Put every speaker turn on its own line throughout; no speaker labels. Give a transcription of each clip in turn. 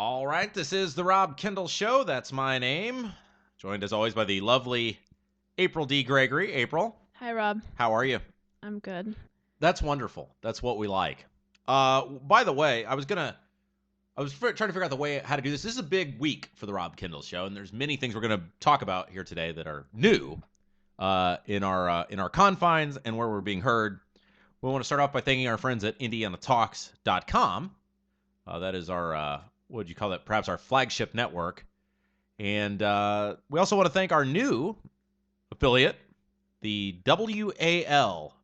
All right, this is the Rob Kendall Show. That's my name. Joined as always by the lovely April D. Gregory. April,
Hi, Rob.
how are you?
I'm good.
That's wonderful. That's what we like. By the way, I was trying to figure out the way how to do this. This is a big week for the Rob Kendall Show, and there's many things we're going to talk about here today that are new in our confines and where we're being heard. We want to start off by thanking our friends at IndianaTalks.com. That is our what would you call that? Perhaps our flagship network. And we also want to thank our new affiliate, the WAL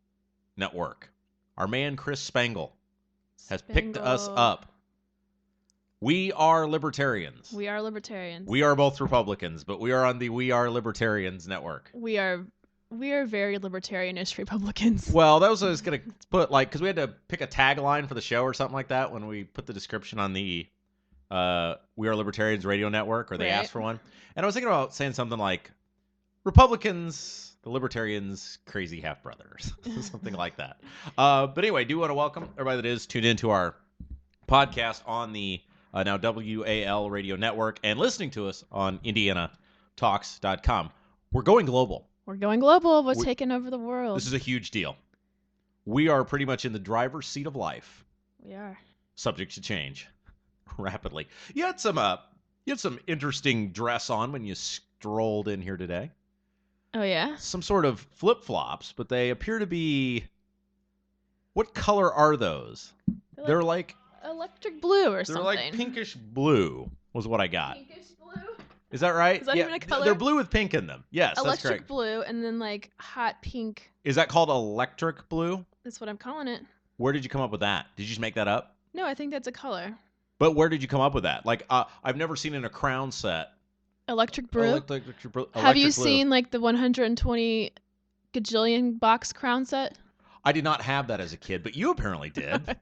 network. Our man Chris Spangle has picked us up. We are Libertarians.
We are Libertarians.
We are both Republicans, but we are on the We Are Libertarians network.
We are very libertarianish Republicans.
Well, that was what I was going to put, because we had to pick a tagline for the show or something like that when we put the description on the We Are Libertarians radio network, or they asked for one. And I was thinking about saying something like Republicans, the Libertarians, crazy half-brothers, something like that. But anyway, I do want to welcome everybody that is tuned into our podcast on the now WAL radio network and listening to us on IndianaTalks.com. We're going global.
We're going global. We're taking over the world.
This is a huge deal. We are pretty much in the driver's seat of life.
We are.
Subject to change rapidly. You had some interesting dress on when you strolled in here today.
Oh, yeah?
Some sort of flip-flops, but they appear to be... What color are those? They're like
electric blue or something.
They're like pinkish blue was what I got.
Pinkish blue?
Is that right?
Is that even a color?
They're blue with pink in them. Yes, that's correct.
Electric blue and then like hot pink.
Is that called electric blue?
That's what I'm calling it.
Where did you come up with that? Did you just make that up?
No, I think that's a color.
But where did you come up with that? Like, I've never seen in a crown set.
Electric blue?
Electric
Have you
blue.
seen like the 120 gajillion box crown set?
I did not have that as a kid, but you apparently did.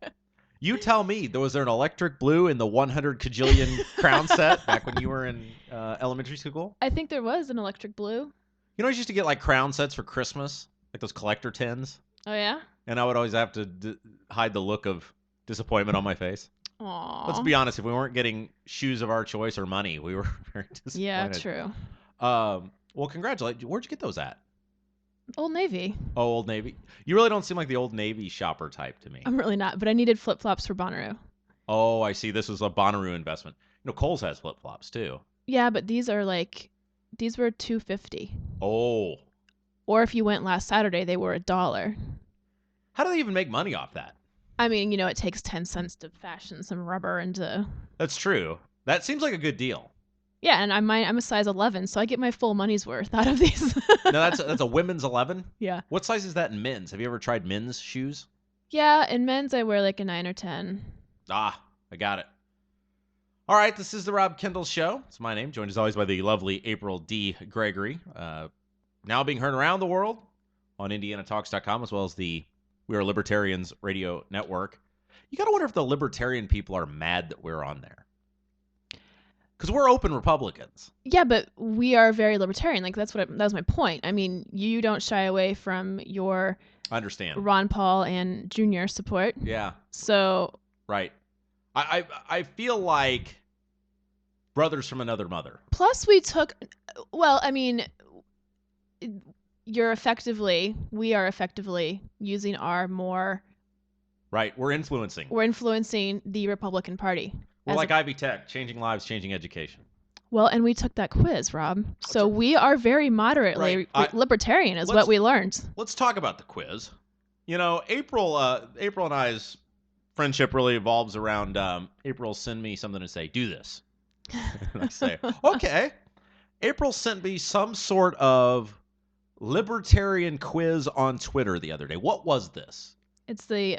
You tell me, was there an electric blue in the 100 gajillion crown set back when you were in elementary school?
I think there was an electric blue.
You know, I used to get like crown sets for Christmas, like those collector tins.
Oh, yeah?
And I would always have to hide the look of disappointment on my face.
Aww.
Let's be honest, if we weren't getting shoes of our choice or money, we were very disappointed.
Yeah, true.
Well, congratulations. Where'd you get those at?
Old Navy.
Oh, Old Navy. You really don't seem like the Old Navy shopper type to me.
I'm really not, but I needed flip-flops for Bonnaroo.
Oh, I see. This was a Bonnaroo investment. You know, Kohl's has flip-flops too.
Yeah, but these were $2.50.
Oh.
Or if you went last Saturday, they were $1.
How do they even make money off that?
I mean, you know, it takes 10 cents to fashion some rubber into...
That's true. That seems like a good deal.
Yeah, and I'm a size 11, so I get my full money's worth out of these.
No, that's a women's 11?
Yeah.
What size is that in men's? Have you ever tried men's shoes?
Yeah, in men's I wear like a 9 or 10.
Ah, I got it. All right, this is the Rob Kendall Show. It's my name, joined as always by the lovely April D. Gregory. Now being heard around the world on IndianaTalks.com, as well as the We Are Libertarians radio network. You got to wonder if the libertarian people are mad that we're on there. Because we're open Republicans.
Yeah, but we are very libertarian. Like, that was my point. I mean, you don't shy away from your
I understand.
Ron Paul and Junior support.
Yeah.
So.
Right. I feel like brothers from another mother.
Plus, we are effectively using our more.
Right. We're influencing
the Republican Party.
We're like Ivy Tech, changing lives, changing education.
Well, and we took that quiz, Rob. So we are very moderately libertarian is what we learned.
Let's talk about the quiz. You know, April and I's friendship really evolves around April send me something to say, do this. And I say, okay. April sent me some sort of libertarian quiz on Twitter the other day. What was this?
It's the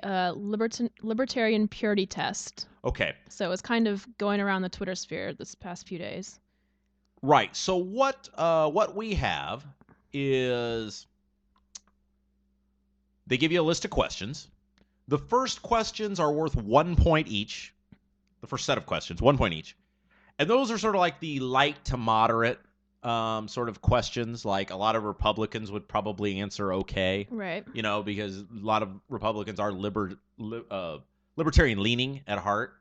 libertarian purity test.
Okay.
So it's kind of going around the Twitter sphere this past few days.
Right. So what we have is they give you a list of questions. The first questions are worth 1 point each. The first set of questions, 1 point each. And those are sort of like the light to moderate sort of questions, like a lot of Republicans would probably answer okay.
Right.
You know, because a lot of Republicans are libertarian leaning at heart.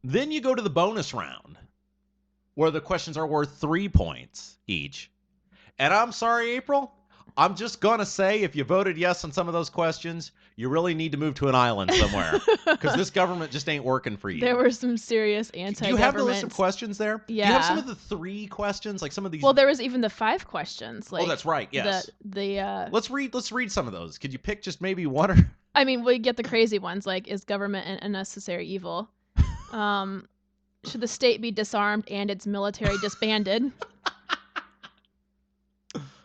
Then you go to the bonus round, where the questions are worth 3 points each. And I'm sorry, April, I'm just going to say if you voted yes on some of those questions, you really need to move to an island somewhere because this government just ain't working for you.
There were some serious anti-government.
Do you have the list of questions there?
Yeah.
Do you have some of the 3 questions? Like some of these?
Well, there was even the 5 questions. Like,
oh, that's right. Yes.
Let's
read some of those. Could you pick just maybe one or?
I mean, we get the crazy ones like, is government an unnecessary evil? Should the state be disarmed and its military disbanded?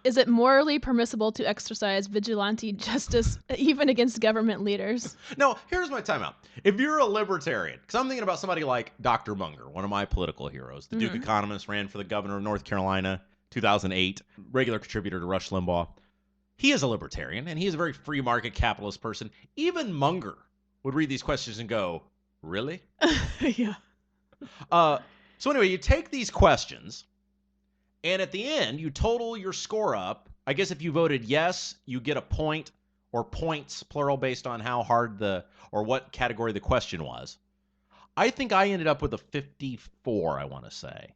Is it morally permissible to exercise vigilante justice even against government leaders?
No, here's my timeout. If you're a libertarian, because I'm thinking about somebody like Dr. Munger, one of my political heroes, the Duke economist, ran for the governor of North Carolina, 2008, regular contributor to Rush Limbaugh. He is a libertarian, and he is a very free market capitalist person. Even Munger would read these questions and go, really?
Yeah.
So anyway, you take these questions, and at the end, you total your score up. I guess if you voted yes, you get a point, or points, plural, based on how hard or what category the question was. I think I ended up with a 54, I want to say.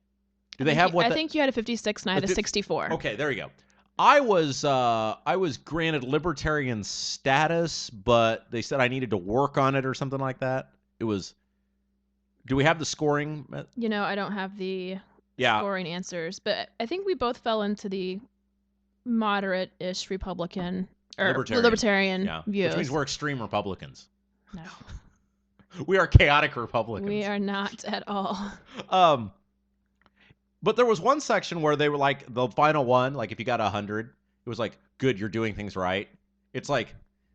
Do they have what?
I think you had a 56 and I had a 64.
Okay, there you go. I was granted libertarian status, but they said I needed to work on it or something like that. It was. Do we have the scoring?
I don't have the scoring answers, but I think we both fell into the moderate-ish Republican or libertarian views.
Which means we're extreme Republicans.
No.
We are chaotic Republicans.
We are not at all.
But there was one section where they were like, the final one, like if you got 100, it was like, good, you're doing things right. It's like,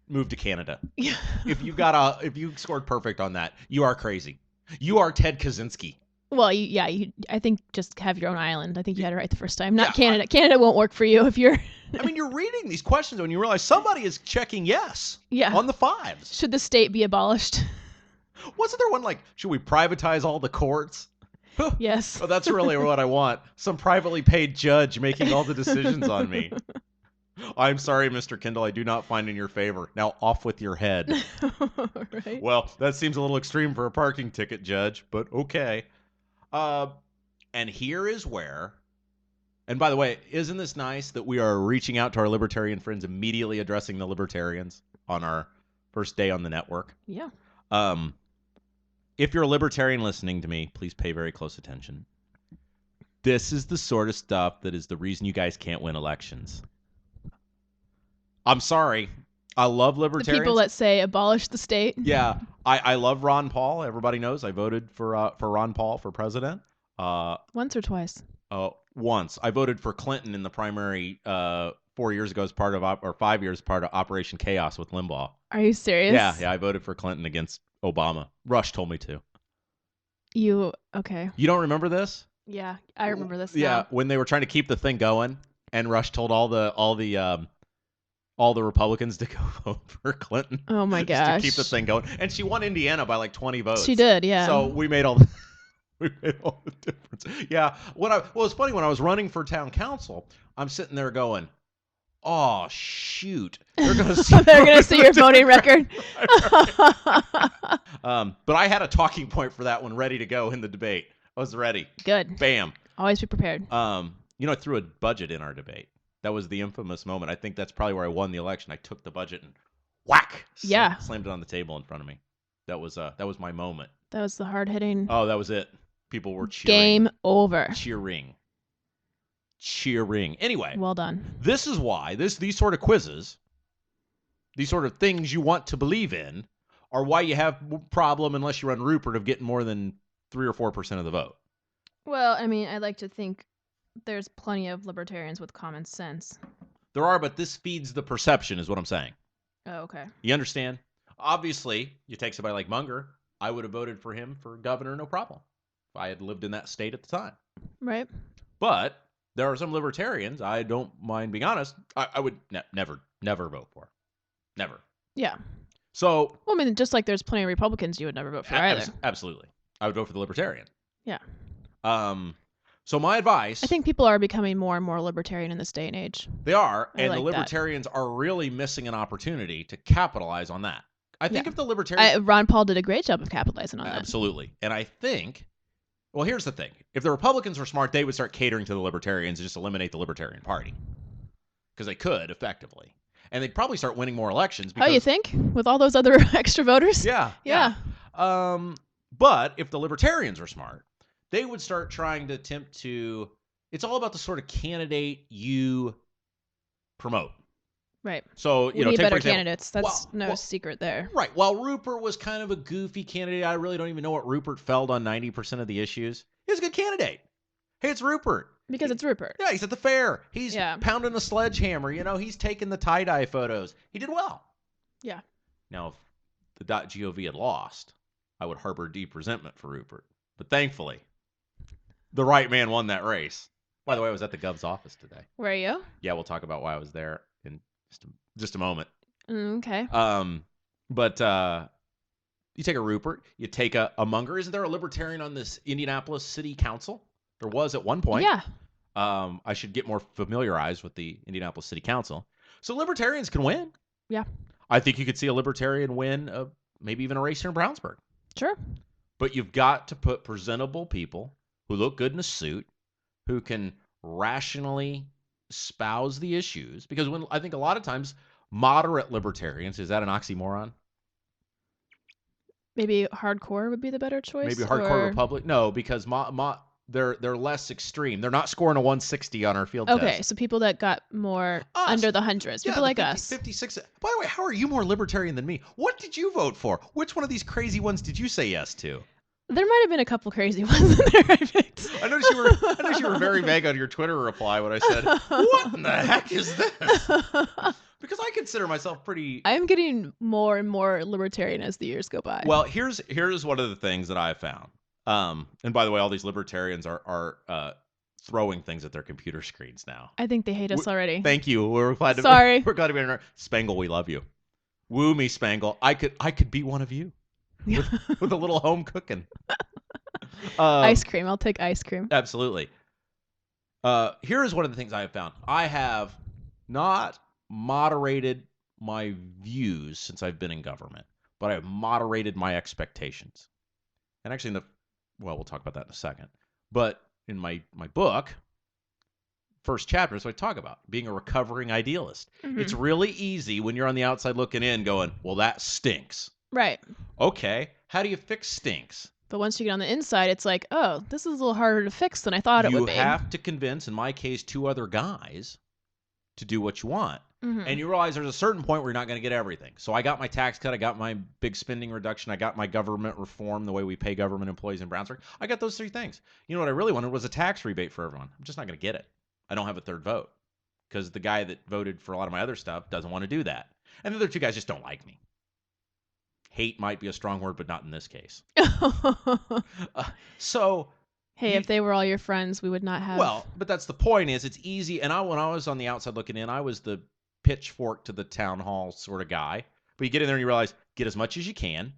move to Canada.
Yeah.
If you scored perfect on that, you are crazy. You are Ted Kaczynski.
Well, I think just have your own island. I think you had it right the first time. Not Canada. Canada won't work for you if you're...
I mean, you're reading these questions and you realize somebody is checking yes on the 5s.
Should the state be abolished?
Wasn't there one like, should we privatize all the courts?
Yes.
Oh, that's really what I want. Some privately paid judge making all the decisions on me. I'm sorry, Mr. Kendall. I do not find in your favor. Now off with your head.
Right.
Well, that seems a little extreme for a parking ticket, Judge, but okay. And here is where, and by the way, isn't this nice that we are reaching out to our libertarian friends, immediately addressing the libertarians on our first day on the network?
Yeah.
If you're a libertarian listening to me, please pay very close attention. This is the sort of stuff that is the reason you guys can't win elections. I'm sorry. I love libertarians.
The people that say abolish the state.
Yeah. I love Ron Paul. Everybody knows I voted for Ron Paul for president.
Once or twice?
Once. I voted for Clinton in the primary 4 years ago as part of, or 5 years part of Operation Chaos with Limbaugh.
Are you serious?
Yeah, I voted for Clinton against Obama. Rush told me to.
Okay.
You don't remember this?
Yeah, I remember this.
Yeah,
now.
when they were trying to keep the thing going, and Rush told all the Republicans to go vote for Clinton.
Oh my gosh!
To keep the thing going, and she won Indiana by like 20 votes.
She did, yeah.
So we made all the difference. Yeah. It's funny when I was running for town council, I'm sitting there going, "Oh shoot, they're gonna see
your voting record."
But I had a talking point for that one ready to go in the debate. I was ready.
Good.
Bam.
Always be prepared.
I threw a budget in our debate. That was the infamous moment. I think that's probably where I won the election. I took the budget and whack! Slammed it on the table in front of me. That was my moment.
That was the hard hitting.
Oh, that was it. People were cheering.
Game over.
Cheering. Anyway.
Well done.
This is why these sort of quizzes, these sort of things you want to believe in, are why you have problem unless you run Rupert of getting more than 3 or 4% of the vote.
Well, I mean, I like to think there's plenty of libertarians with common sense.
There are, but this feeds the perception is what I'm saying.
Oh, okay.
You understand? Obviously, you take somebody like Munger, I would have voted for him for governor, no problem, if I had lived in that state at the time.
Right.
But there are some libertarians, I don't mind being honest, I would never vote for. Never.
Yeah.
So.
Well, I mean, just like there's plenty of Republicans you would never vote for either.
Absolutely. I would vote for the libertarian.
Yeah.
So my advice...
I think people are becoming more and more libertarian in this day and age.
They are, and
like
the libertarians are really missing an opportunity to capitalize on that. I think if the Libertarians...
Ron Paul did a great job of capitalizing on that.
Absolutely. And I think... Well, here's the thing. If the Republicans were smart, they would start catering to the Libertarians and just eliminate the Libertarian Party. Because they could, effectively. And they'd probably start winning more elections. Because,
you think? With all those other extra voters?
Yeah. But if the Libertarians were smart, they would start trying to attempt to... It's all about the sort of candidate you promote.
Right.
So,
we need better candidates. That's no secret there.
Right. While Rupert was kind of a goofy candidate, I really don't even know what Rupert felt on 90% of the issues. He was a good candidate. Hey, it's Rupert.
Because it's Rupert.
Yeah, he's at the fair. He's pounding a sledgehammer. He's taking the tie-dye photos. He did well.
Yeah.
Now, if the .gov had lost, I would harbor deep resentment for Rupert. But thankfully, the right man won that race. By the way, I was at the Gov's office today.
Where are you?
Yeah, we'll talk about why I was there in just a moment.
Okay.
But you take a Rupert, you take a Munger. Isn't there a Libertarian on this Indianapolis City Council? There was at one point.
Yeah.
I should get more familiarized with the Indianapolis City Council. So Libertarians can win.
Yeah.
I think you could see a Libertarian win, maybe even a race here in Brownsburg.
Sure.
But you've got to put presentable people who look good in a suit, who can rationally espouse the issues. Because I think a lot of times moderate libertarians, is that an oxymoron?
Maybe hardcore would be the better choice.
Maybe hardcore Republic? No, because they're less extreme. They're not scoring a 160 on our field test.
Okay, so people that got more under the hundreds, people like 50, us.
56. By the way, how are you more libertarian than me? What did you vote for? Which one of these crazy ones did you say yes to?
There might have been a couple crazy ones in there I picked.
I noticed you were very vague on your Twitter reply when I said, "What in the heck is this?" Because I consider myself pretty...
I'm getting more and more libertarian as the years go by.
Well, here's one of the things that I found. And by the way, all these libertarians are throwing things at their computer screens now.
I think they hate us already.
Thank you. We're glad to be in our... Spangle, we love you. Woo me, Spangle. I could be one of you. With a little home cooking.
Ice cream. I'll take ice cream.
Absolutely. Here is one of the things I have found. I have not moderated my views since I've been in government, but I have moderated my expectations. And actually, we'll talk about that in a second. But in my book, first chapter, so I talk about being a recovering idealist. Mm-hmm. It's really easy when you're on the outside looking in going, well, that stinks.
Right.
Okay. How do you fix stinks?
But once you get on the inside, it's like, oh, this is a little harder to fix than I thought it would be.
You have to convince, in my case, 2 other guys to do what you want. Mm-hmm. And you realize there's a certain point where you're not going to get everything. So I got my tax cut. I got my big spending reduction. I got my government reform, the way we pay government employees in Brownsburg. I got those 3 things. You know what I really wanted was a tax rebate for everyone. I'm just not going to get it. I don't have a third vote because the guy that voted for a lot of my other stuff doesn't want to do that. And the other 2 guys just don't like me. Hate might be a strong word, but not in this case.
If they were all your friends, we would not have...
Well, but that's the point is it's easy. And when I was on the outside looking in, I was the pitchfork to the town hall sort of guy. But you get in there and you realize, get as much as you can.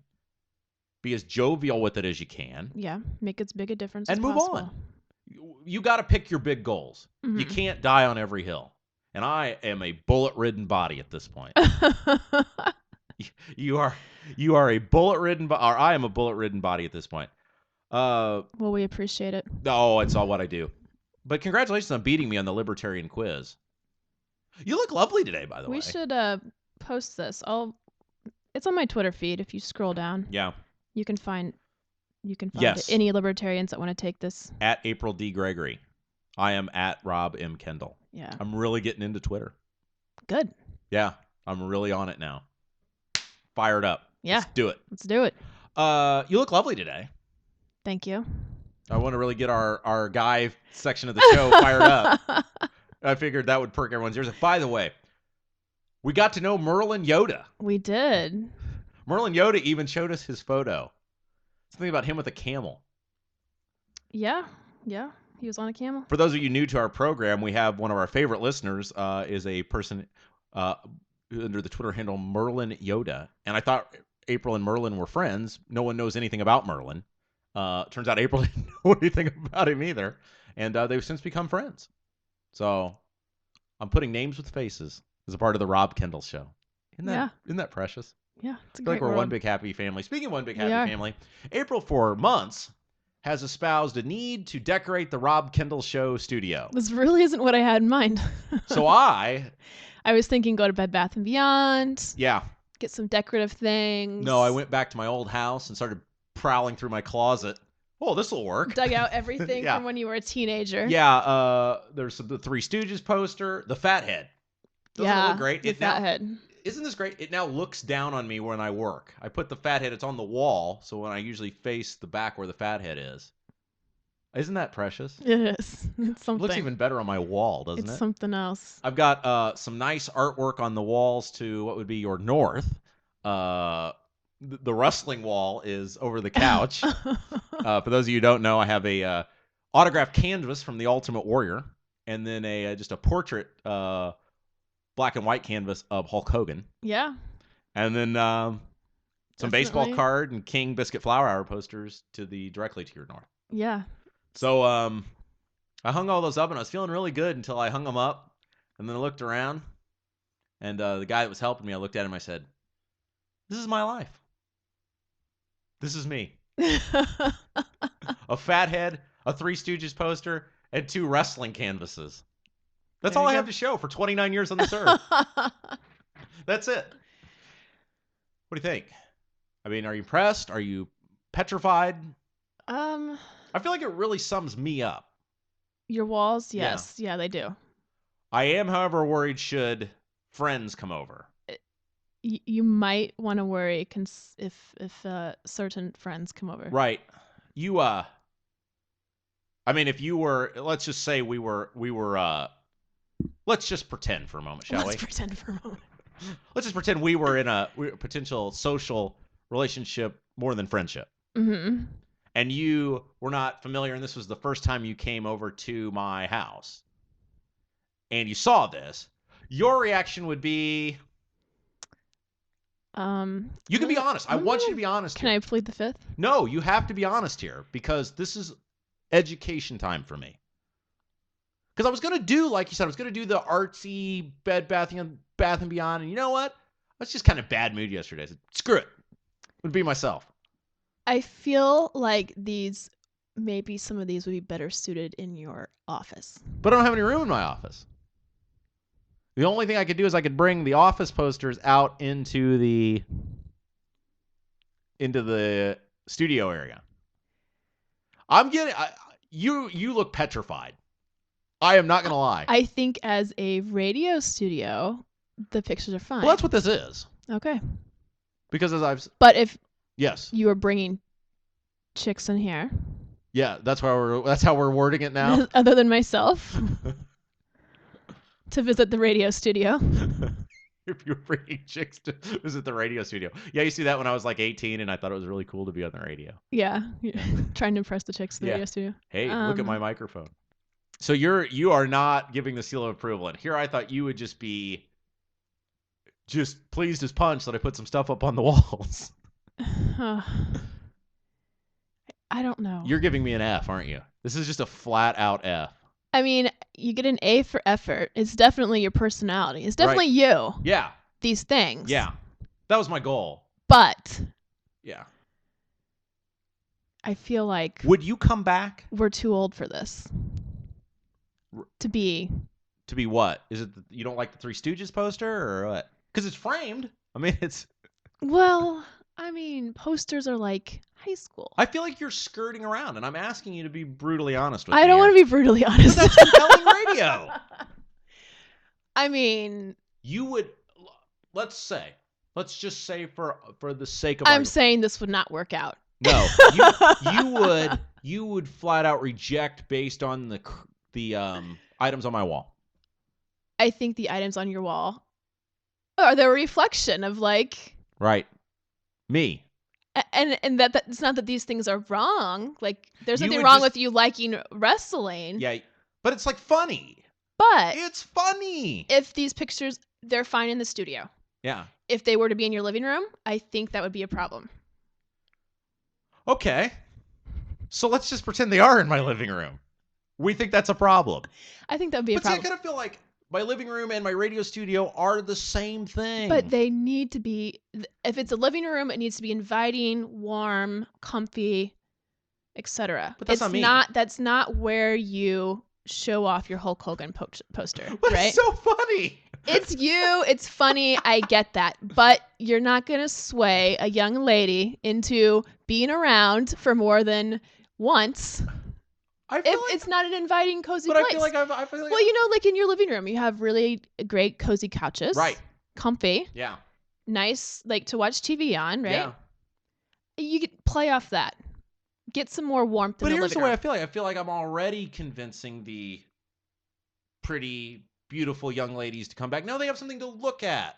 Be as jovial with it as you can.
Yeah, make as big a difference
as possible. And move on. You got to pick your big goals. Mm-hmm. You can't die on every hill. And I am a bullet-ridden body at this point. You are a bullet-ridden, or I am a bullet-ridden body at this point.
Well, we appreciate it.
Oh, it's all what I do. But congratulations on beating me on the libertarian quiz. You look lovely today, by the way.
We should post this. It's on my Twitter feed. If you scroll down, you can find any libertarians that want to take this.
At April D. Gregory. I am at Rob M. Kendall.
Yeah.
I'm really getting into Twitter.
Good.
Yeah, I'm really on it now. Fired up.
Yeah.
Let's do it.
Let's do it.
You look lovely today.
Thank you.
I want to really get our guy section of the show fired up. I figured that would perk everyone's ears. By the way, we got to know Merlin Yoda.
We did.
Merlin Yoda even showed us his photo. Something about him with a camel.
Yeah. He was on a camel.
For those of you new to our program, we have one of our favorite listeners is a person under the Twitter handle Merlin Yoda. And I thought April and Merlin were friends. No one knows anything about Merlin. Turns out April didn't know anything about him either. And they've since become friends. So I'm putting names with faces as a part of the Rob Kendall Show. Isn't that precious?
Yeah, it's a
great
like
we're
world.
one big happy family. Speaking of one big happy family, April for months has espoused a need to decorate the Rob Kendall Show studio.
This really isn't what I had in mind.
So I
was thinking go to Bed Bath & Beyond.
Yeah.
Get some decorative things.
No, I went back to my old house and started prowling through my closet. Oh, this will work.
Dug out everything from when you were a teenager.
Yeah, there's the Three Stooges poster, the Fathead. Doesn't it look great?
The Fathead.
Isn't this great? It now looks down on me when I work. I put the Fathead, it's on the wall, so when I usually face the back where the Fathead is. Isn't that precious?
It is. It's something.
It looks even better on my wall, doesn't it?
It's something else.
I've got some nice artwork on the walls to what would be your north. The wrestling wall is over the couch. For those of you who don't know, I have a autographed canvas from the Ultimate Warrior, and then just a portrait black and white canvas of Hulk Hogan.
Yeah.
And then some baseball card and King Biscuit Flower Hour posters directly to your north.
Yeah.
So I hung all those up, and I was feeling really good until I hung them up, and then I looked around, and the guy that was helping me, I looked at him, I said, "This is my life. This is me." A Fathead, a Three Stooges poster, and 2 wrestling canvases. That's all I have to show for 29 years on this earth. That's it. What do you think? I mean, are you impressed? Are you petrified? I feel like it really sums me up.
Your walls? Yes. Yeah, they do.
I am, however, worried should friends come over.
You might want to worry if certain friends come over.
Right. I mean, if you were, let's just say we were, let's just pretend for a moment, shall we?
Let's pretend for a moment.
Let's just pretend we were in a potential social relationship more than friendship.
Mm-hmm.
And you were not familiar, and this was the first time you came over to my house, and you saw this, your reaction would be... you can be honest. I want you to be honest.
Can I plead the fifth?
No, you have to be honest here, because this is education time for me. Because I was going to do, like you said, I was going to do the artsy Bed Bath & Beyond, and you know what? I was just kind of bad mood yesterday. I said, screw it. I'm going to be myself.
I feel like maybe some of these would be better suited in your office.
But I don't have any room in my office. The only thing I could do is I could bring the office posters out into the studio area. You look petrified. I am not going to lie.
I think as a radio studio, the pictures are fine.
Well, that's what this is.
Okay.
Because
But if
yes,
you were bringing chicks in here.
Yeah, that's how we're wording it now.
Other than myself. To visit the radio studio.
If you're bringing chicks to visit the radio studio. Yeah, you see that when I was like 18 and I thought it was really cool to be on the radio.
Yeah. Trying to impress the chicks in the radio studio.
Hey, look at my microphone. So you are not giving the seal of approval. And here I thought you would just be pleased as punch that I put some stuff up on the walls.
I don't know.
You're giving me an F, aren't you? This is just a flat out F.
I mean, you get an A for effort. It's definitely your personality. It's definitely you.
Yeah.
These things.
Yeah. That was my goal.
But.
Yeah.
I feel like.
Would you come back?
We're too old for this. To be
what? Is it you don't like the Three Stooges poster or what? Because it's framed. I mean, it's.
Well, I mean, posters are like high school.
I feel like you're skirting around, and I'm asking you to be brutally honest with me.
I don't want to be brutally honest.
But that's compelling radio.
I mean,
you would. Let's just say for the sake of.
I'm saying this would not work out.
No, you would flat out reject based on the items on my wall.
I think the items on your wall are the reflection of like.
Right. Me.
And that it's not that these things are wrong. Like there's nothing wrong with you liking wrestling.
Yeah, but it's like funny.
But
it's funny.
If these pictures, they're fine in the studio.
Yeah.
If they were to be in your living room, I think that would be a problem.
Okay. So let's just pretend they are in my living room. We think that's a problem.
I think that would be a problem.
But see, I kind of feel like My living room and my radio studio are the same thing.
But they need to be, if it's a living room, it needs to be inviting, warm, comfy, etc.
But that's not me.
That's not where you show off your Hulk Hogan poster,
but
right?
It's so funny.
It's you. It's funny. I get that. But you're not going to sway a young lady into being around for more than once. It's not an inviting, cozy place.
I feel like
well, you know, like in your living room, you have really great, cozy couches.
Right.
Comfy.
Yeah.
Nice, like to watch TV on, right?
Yeah.
You could play off that. Get some more warmth in the living room.
But here's the way I feel like. I feel like I'm already convincing the pretty, beautiful young ladies to come back. Now they have something to look at.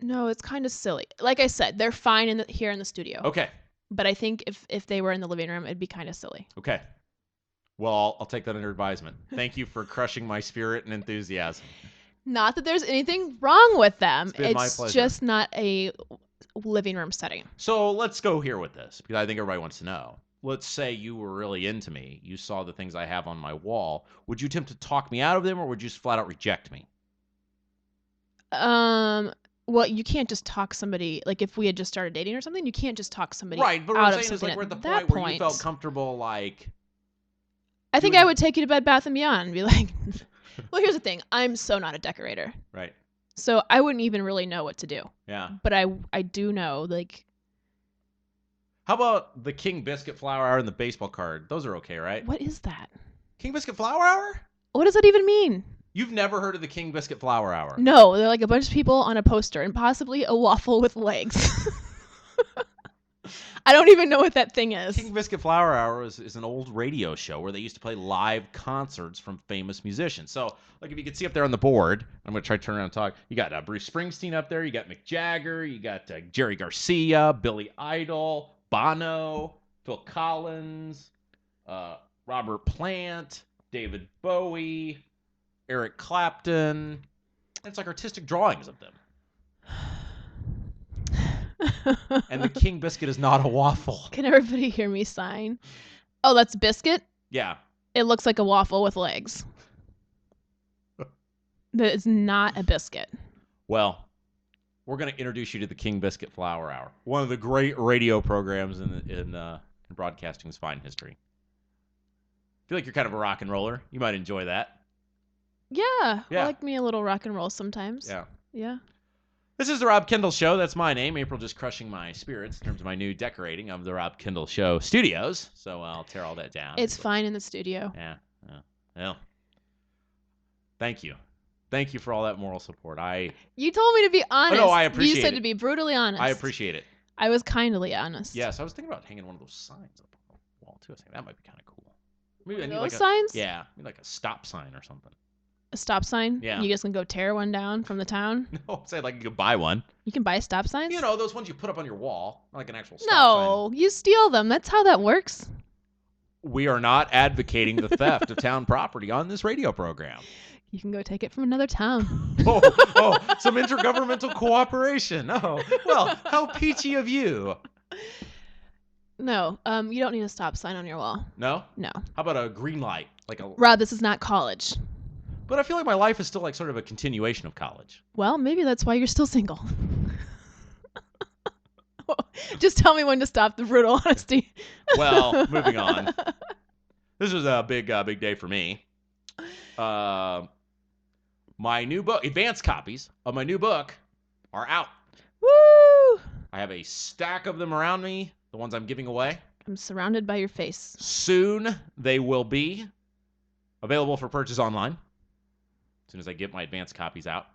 No, it's kind of silly. Like I said, they're fine here in the studio.
Okay.
But I think if they were in the living room, it'd be kind of silly.
Okay. Well, I'll take that under advisement. Thank you for crushing my spirit and enthusiasm.
Not that there's anything wrong with them.
It's
just not a living room setting.
So let's go here with this, because I think everybody wants to know. Let's say you were really into me. You saw the things I have on my wall. Would you attempt to talk me out of them, or would you just flat out reject me?
Well, you can't just talk somebody, like if we had just started dating or something, you can't just talk somebody
right, but
out
what I'm
of
saying
something.
Is like we're at the point where you felt comfortable, like...
I think I would take you to Bed Bath & Beyond and be like, well, here's the thing. I'm so not a decorator.
Right.
So I wouldn't even really know what to do.
Yeah.
But I do know, like...
How about the King Biscuit Flower Hour and the baseball card? Those are okay, right?
What is that?
King Biscuit Flower Hour?
What does that even mean?
You've never heard of the King Biscuit Flower Hour?
No, they're like a bunch of people on a poster and possibly a waffle with legs. I don't even know what that thing is.
King Biscuit Flower Hour is an old radio show where they used to play live concerts from famous musicians. So, like if you could see up there on the board, I'm going to try to turn around and talk. You got Bruce Springsteen up there. You got Mick Jagger. You got Jerry Garcia, Billy Idol, Bono, Phil Collins, Robert Plant, David Bowie, Eric Clapton. It's like artistic drawings of them. And the King Biscuit is not a waffle.
Can everybody hear me sign? Oh, that's biscuit?
Yeah.
It looks like a waffle with legs. That is not a biscuit.
Well, we're going to introduce you to the King Biscuit Flower Hour, one of the great radio programs in broadcasting's fine history. I feel like you're kind of a rock and roller. You might enjoy that.
Yeah. I like me a little rock and roll sometimes. Yeah.
This is the Rob Kendall Show. That's my name. April just crushing my spirits in terms of my new decorating of the Rob Kendall Show studios. So I'll tear all that down.
It's fine in the studio.
Yeah. Well, thank you. Thank you for all that moral support.
You told me to be honest.
Oh, no, I appreciate it.
You said to be brutally honest.
I appreciate it.
I was kindly honest.
Yes, I was thinking about hanging one of those signs up on the wall, too. I was thinking that might be kind of cool.
Maybe those signs?
Yeah, maybe like a stop sign or something.
A stop sign?
Yeah.
You just gonna go tear one down from the town?
No, say like you could buy one.
You can buy stop signs?
You know, those ones you put up on your wall, like an actual stop
sign. No, you steal them. That's how that works.
We are not advocating the theft of town property on this radio program.
You can go take it from another town.
Oh, some intergovernmental cooperation. Oh, well, how peachy of you.
No, you don't need a stop sign on your wall.
No?
No.
How about a green light?
Rob, this is not college.
But I feel like my life is still like sort of a continuation of college.
Well, maybe that's why you're still single. Just tell me when to stop the brutal honesty.
Well, moving on. This was a big day for me. My new book, advanced copies of my new book are out.
Woo!
I have a stack of them around me, the ones I'm giving away.
I'm surrounded by your face.
Soon they will be available for purchase online. As soon as I get my advanced copies out.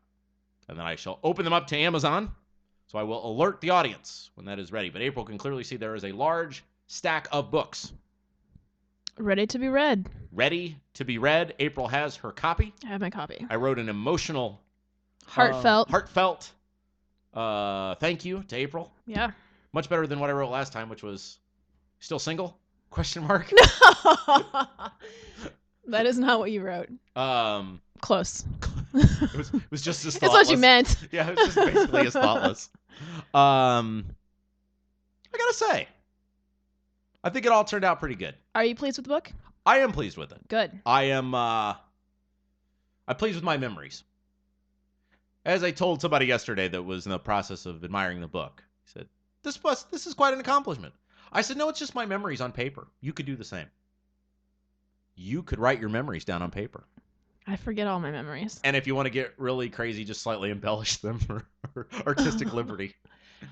And then I shall open them up to Amazon. So I will alert the audience when that is ready. But April can clearly see there is a large stack of books.
Ready to be read.
Ready to be read. April has her copy.
I have my copy.
I wrote an emotional,
heartfelt
thank you to April.
Yeah.
Much better than what I wrote last time, which was still single? Question mark.
No. That is not what you wrote. Close.
It was just as thoughtless.
It's what you meant.
Yeah, it was just basically as thoughtless. I gotta say, I think it all turned out pretty good.
Are you pleased with the book?
I am pleased with it.
Good.
I am I'm pleased with my memories. As I told somebody yesterday that was in the process of admiring the book, he said, this is quite an accomplishment. I said, no, it's just my memories on paper. You could do the same. You could write your memories down on paper.
I forget all my memories.
And if you want to get really crazy, just slightly embellish them for artistic liberty.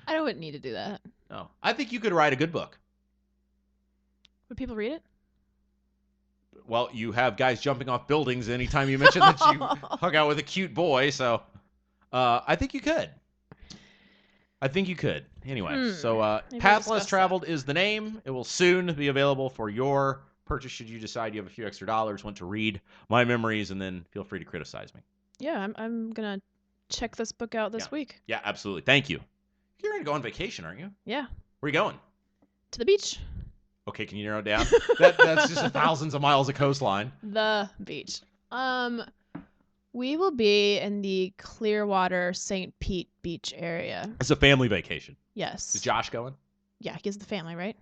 I wouldn't need to do that.
No. I think you could write a good book.
Would people read it?
Well, you have guys jumping off buildings anytime you mention that you hung out with a cute boy, so I think you could. Anyway, so Path Less Traveled is the name. It will soon be available for your purchase should you decide you have a few extra dollars, want to read my memories, and then feel free to criticize me.
Yeah, I'm going to check this book out this week.
Yeah, absolutely. Thank you. You're going to go on vacation, aren't you?
Yeah.
Where are you going?
To the beach.
Okay, can you narrow it down? That's just thousands of miles of coastline.
The beach. We will be in the Clearwater St. Pete beach area.
It's a family vacation.
Yes.
Is Josh going?
Yeah, he has the family, right?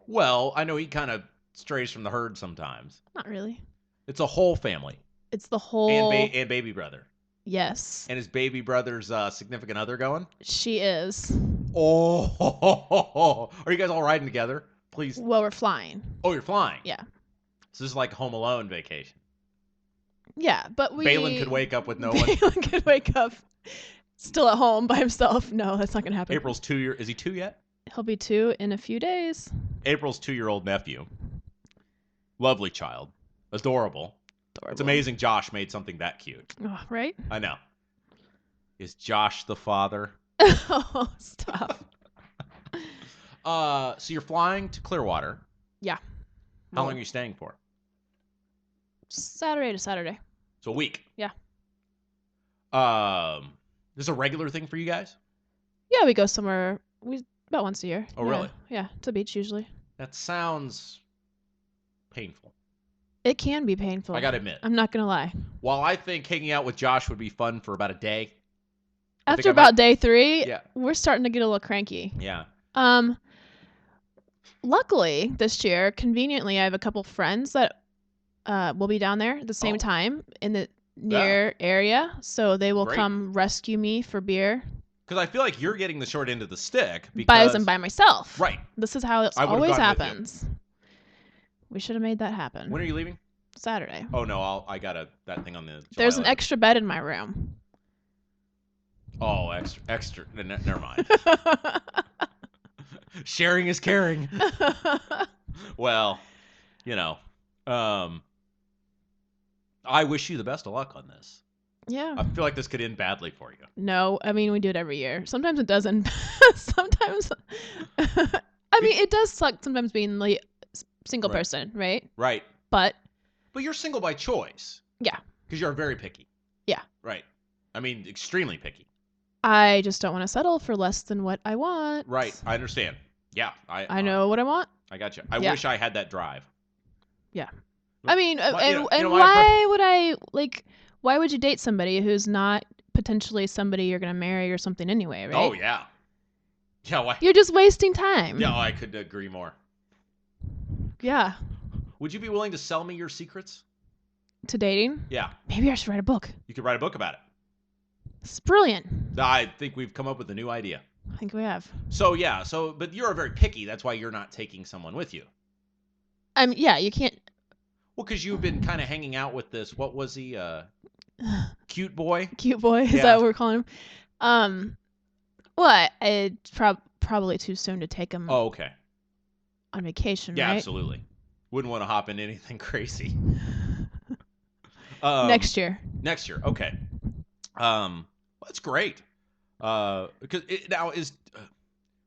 Well, I know he kind of strays from the herd sometimes.
Not really.
It's a whole family.
It's the whole...
And baby brother.
Yes.
And his baby brother's significant other going?
She is.
Oh. Are you guys all riding together? Please.
Well, we're flying.
Oh, you're flying?
Yeah.
So this is like Home Alone vacation.
Yeah, but
Balin could wake up with no one.
Balin could wake up still at home by himself. No, that's not going to happen.
April's 2 year... Is he 2 yet?
He'll be 2 in a few days.
April's 2-year-old nephew. Lovely child. Adorable. It's amazing Josh made something that cute.
Oh, right?
I know. Is Josh the father?
Oh, stop.
So you're flying to Clearwater.
Yeah.
How long are you staying for?
Saturday to Saturday.
So a week.
Yeah.
This is a regular thing for you guys?
Yeah, we go somewhere about once a year.
Oh, really?
Yeah, to the beach usually.
That sounds painful.
It can be painful.
I gotta admit.
I'm not gonna lie.
While I think hanging out with Josh would be fun for about a day.
After about day 3, we're starting to get a little cranky.
Yeah.
Luckily, this year, conveniently, I have a couple friends that will be down there at the same time in the near area, so they will come rescue me for beer.
Because I feel like you're getting the short end of the stick. Because
I'm by myself.
Right.
This is how it always happens. We should have made that happen.
When are you leaving?
Saturday.
Oh, no, I got that thing on the...
There's an extra bed in my room.
Oh, extra. Never mind. Sharing is caring. Well, I wish you the best of luck on this.
Yeah.
I feel like this could end badly for you.
No, I mean, we do it every year. Sometimes it doesn't. Sometimes, it does suck sometimes being the single person, right?
Right.
But
you're single by choice.
Yeah.
Because you're very picky.
Yeah.
Right. I mean, extremely picky.
I just don't want to settle for less than what I want.
Right. I understand. Yeah.
I know what I want.
I got you. I wish I had that drive.
Yeah. I mean, why would I, why would you date somebody who's not potentially somebody you're going to marry or something anyway, right?
Oh, yeah. Yeah, why?
You're just wasting time.
Yeah, I could agree more.
Yeah.
Would you be willing to sell me your secrets?
To dating?
Yeah.
Maybe I should write a book.
You could write a book about it.
It's brilliant.
I think we've come up with a new idea.
I think we have.
So, yeah. But you're very picky. That's why you're not taking someone with you.
Yeah, you can't.
Well, because you've been kind of hanging out with this, what was he? Cute boy?
Cute boy? Is that what we're calling him? Well, it's probably too soon to take him
on
vacation,
yeah,
right?
Absolutely. Wouldn't want to hop into anything crazy.
Next year.
Next year, okay. That's great. Because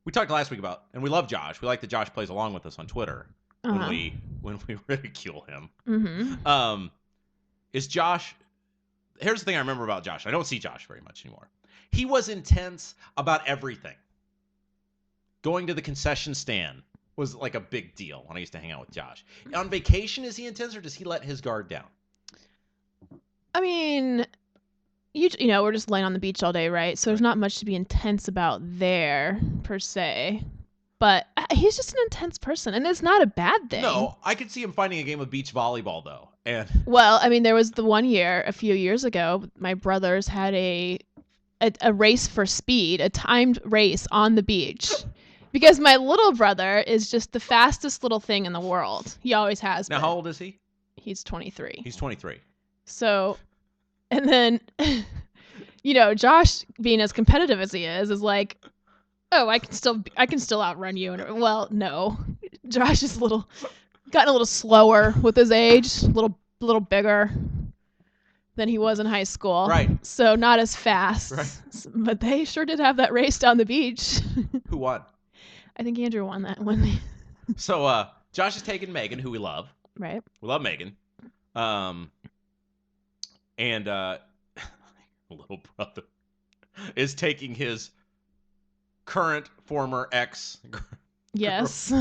we talked last week about, and we love Josh. We like that Josh plays along with us on Twitter when we ridicule him.
Mm-hmm.
Is Josh? Here's the thing I remember about Josh. I don't see Josh very much anymore. He was intense about everything. Going to the concession stand was like a big deal when I used to hang out with Josh. On vacation, is he intense or does he let his guard down?
I mean, we're just laying on the beach all day, right? So there's not much to be intense about there, per se. But he's just an intense person, and it's not a bad thing.
No, I could see him finding a game of beach volleyball, though. And
well, I mean, there was the one year a few years ago, my brothers had a race for speed, a timed race on the beach. Because my little brother is just the fastest little thing in the world. He always has been.
Now, how old is he?
He's 23.
He's 23.
So, and then, Josh, being as competitive as he is like, oh, I can still outrun you. And well, no, Josh is gotten a little slower with his age, a little bigger than he was in high school.
Right.
So not as fast.
Right.
But they sure did have that race down the beach.
Who won?
I think Andrew won that one.
So Josh is taking Megan, who we love.
Right.
We love Megan. And little brother is taking his current former ex.
Yes.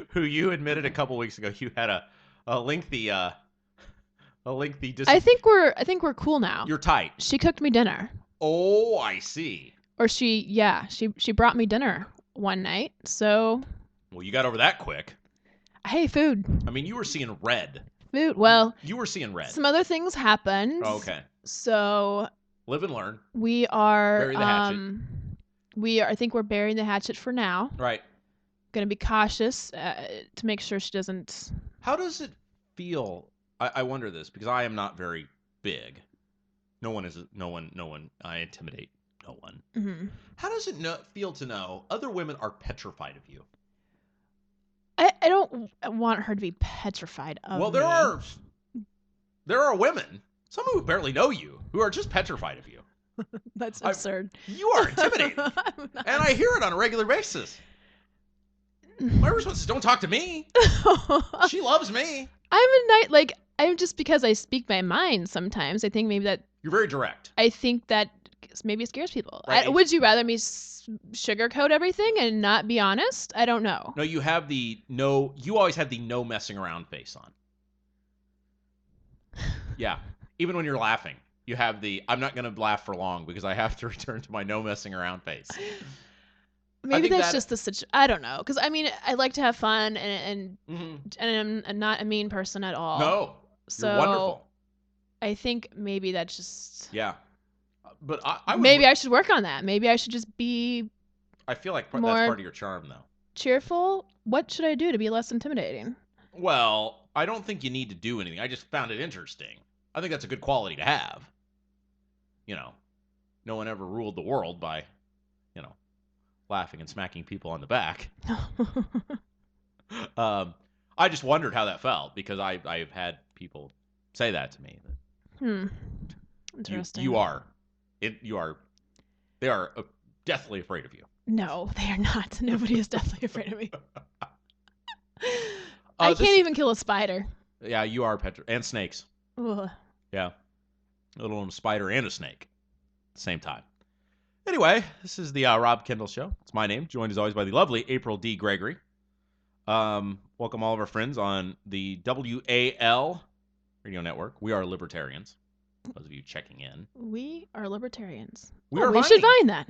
Who you admitted a couple weeks ago you had a lengthy I
think we're cool now.
You're tight.
She cooked me dinner.
Oh, I see.
Or she brought me dinner one night. So
well, you got over that quick.
Hey, food.
I mean, you were seeing red.
Food. Well,
you were seeing red.
Some other things happened.
Oh, okay.
So
live and learn.
We are
bury the hatchet.
I think we're burying the hatchet for now.
Right.
Gonna be cautious to make sure she doesn't.
How does it feel? I wonder this because I am not very big. No one. I intimidate no one.
Mm-hmm.
How does it feel to know other women are petrified of you?
I don't want her to be petrified of me.
Well, there are women, some who barely know you, who are just petrified of you.
That's absurd.
You are intimidating. And I hear it on a regular basis. My response is, don't talk to me. She loves me.
I'm just because I speak my mind sometimes. I think maybe that... You're
very direct.
I think that maybe scares people.
Right.
Would you rather me sugarcoat everything and not be honest? I don't know.
No, you always have the no messing around face on. Yeah. Even when you're laughing, you have the I'm not going to laugh for long because I have to return to my no messing around face.
Maybe that's just the situation. I don't know. Because, I mean, I like to have fun and I'm not a mean person at all.
No. You're wonderful.
I think maybe that's just...
Yeah. But
maybe I should work on that. Maybe I should just be...
I feel like that's part of your charm, though.
Cheerful? What should I do to be less intimidating?
Well, I don't think you need to do anything. I just found it interesting. I think that's a good quality to have. No one ever ruled the world by, laughing and smacking people on the back. I just wondered how that felt because I've had people say that to me.
Interesting.
They are deathly afraid of you.
No, they are not. Nobody is deathly afraid of me. I can't even kill a spider.
Yeah, you are and snakes.
Ugh.
Yeah. A little spider and a snake at the same time. Anyway, this is the Rob Kendall Show. It's my name, joined as always by the lovely April D. Gregory. Welcome all of our friends on the WAL Radio Network. We are Libertarians. Those of you checking in.
We are Libertarians.
We
should vine that.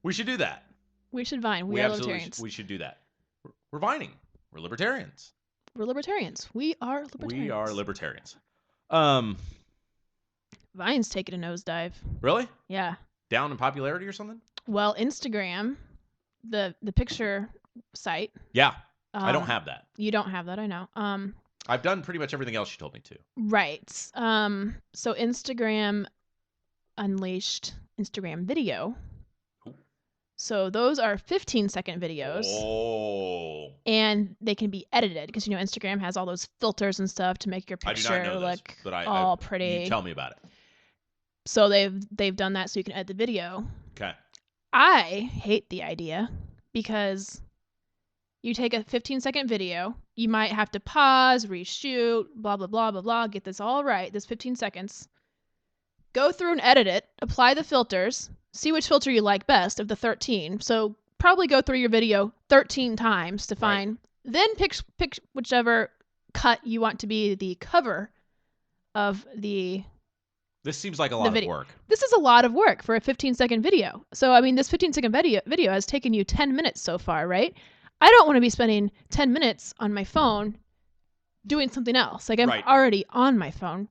We should do that.
We should vine. We are Libertarians.
We should do that. We're vining. We're Libertarians.
We're Libertarians. We are Libertarians.
We are Libertarians.
Vine's taking a nosedive.
Really?
Yeah.
Down in popularity or something?
Well, Instagram, the picture site.
Yeah. I don't have that.
You don't have that, I know.
I've done pretty much everything else you told me to.
Right. So Instagram unleashed Instagram video.
Ooh.
So those are 15-second videos.
Oh.
And they can be edited because, Instagram has all those filters and stuff to make your picture look all pretty.
You tell me about it.
So they've done that so you can edit the video.
Okay.
I hate the idea because you take a 15-second video, you might have to pause, reshoot, blah, blah, blah, blah, blah, get this all right, this 15 seconds. Go through and edit it, apply the filters, see which filter you like best of the 13. So probably go through your video 13 times to find, then pick whichever cut you want to be the cover of the
This seems like a lot of work.
This is a lot of work for a 15-second video. So, I mean, this 15-second video has taken you 10 minutes so far, right? I don't want to be spending 10 minutes on my phone doing something else. Like, I'm already on my phone.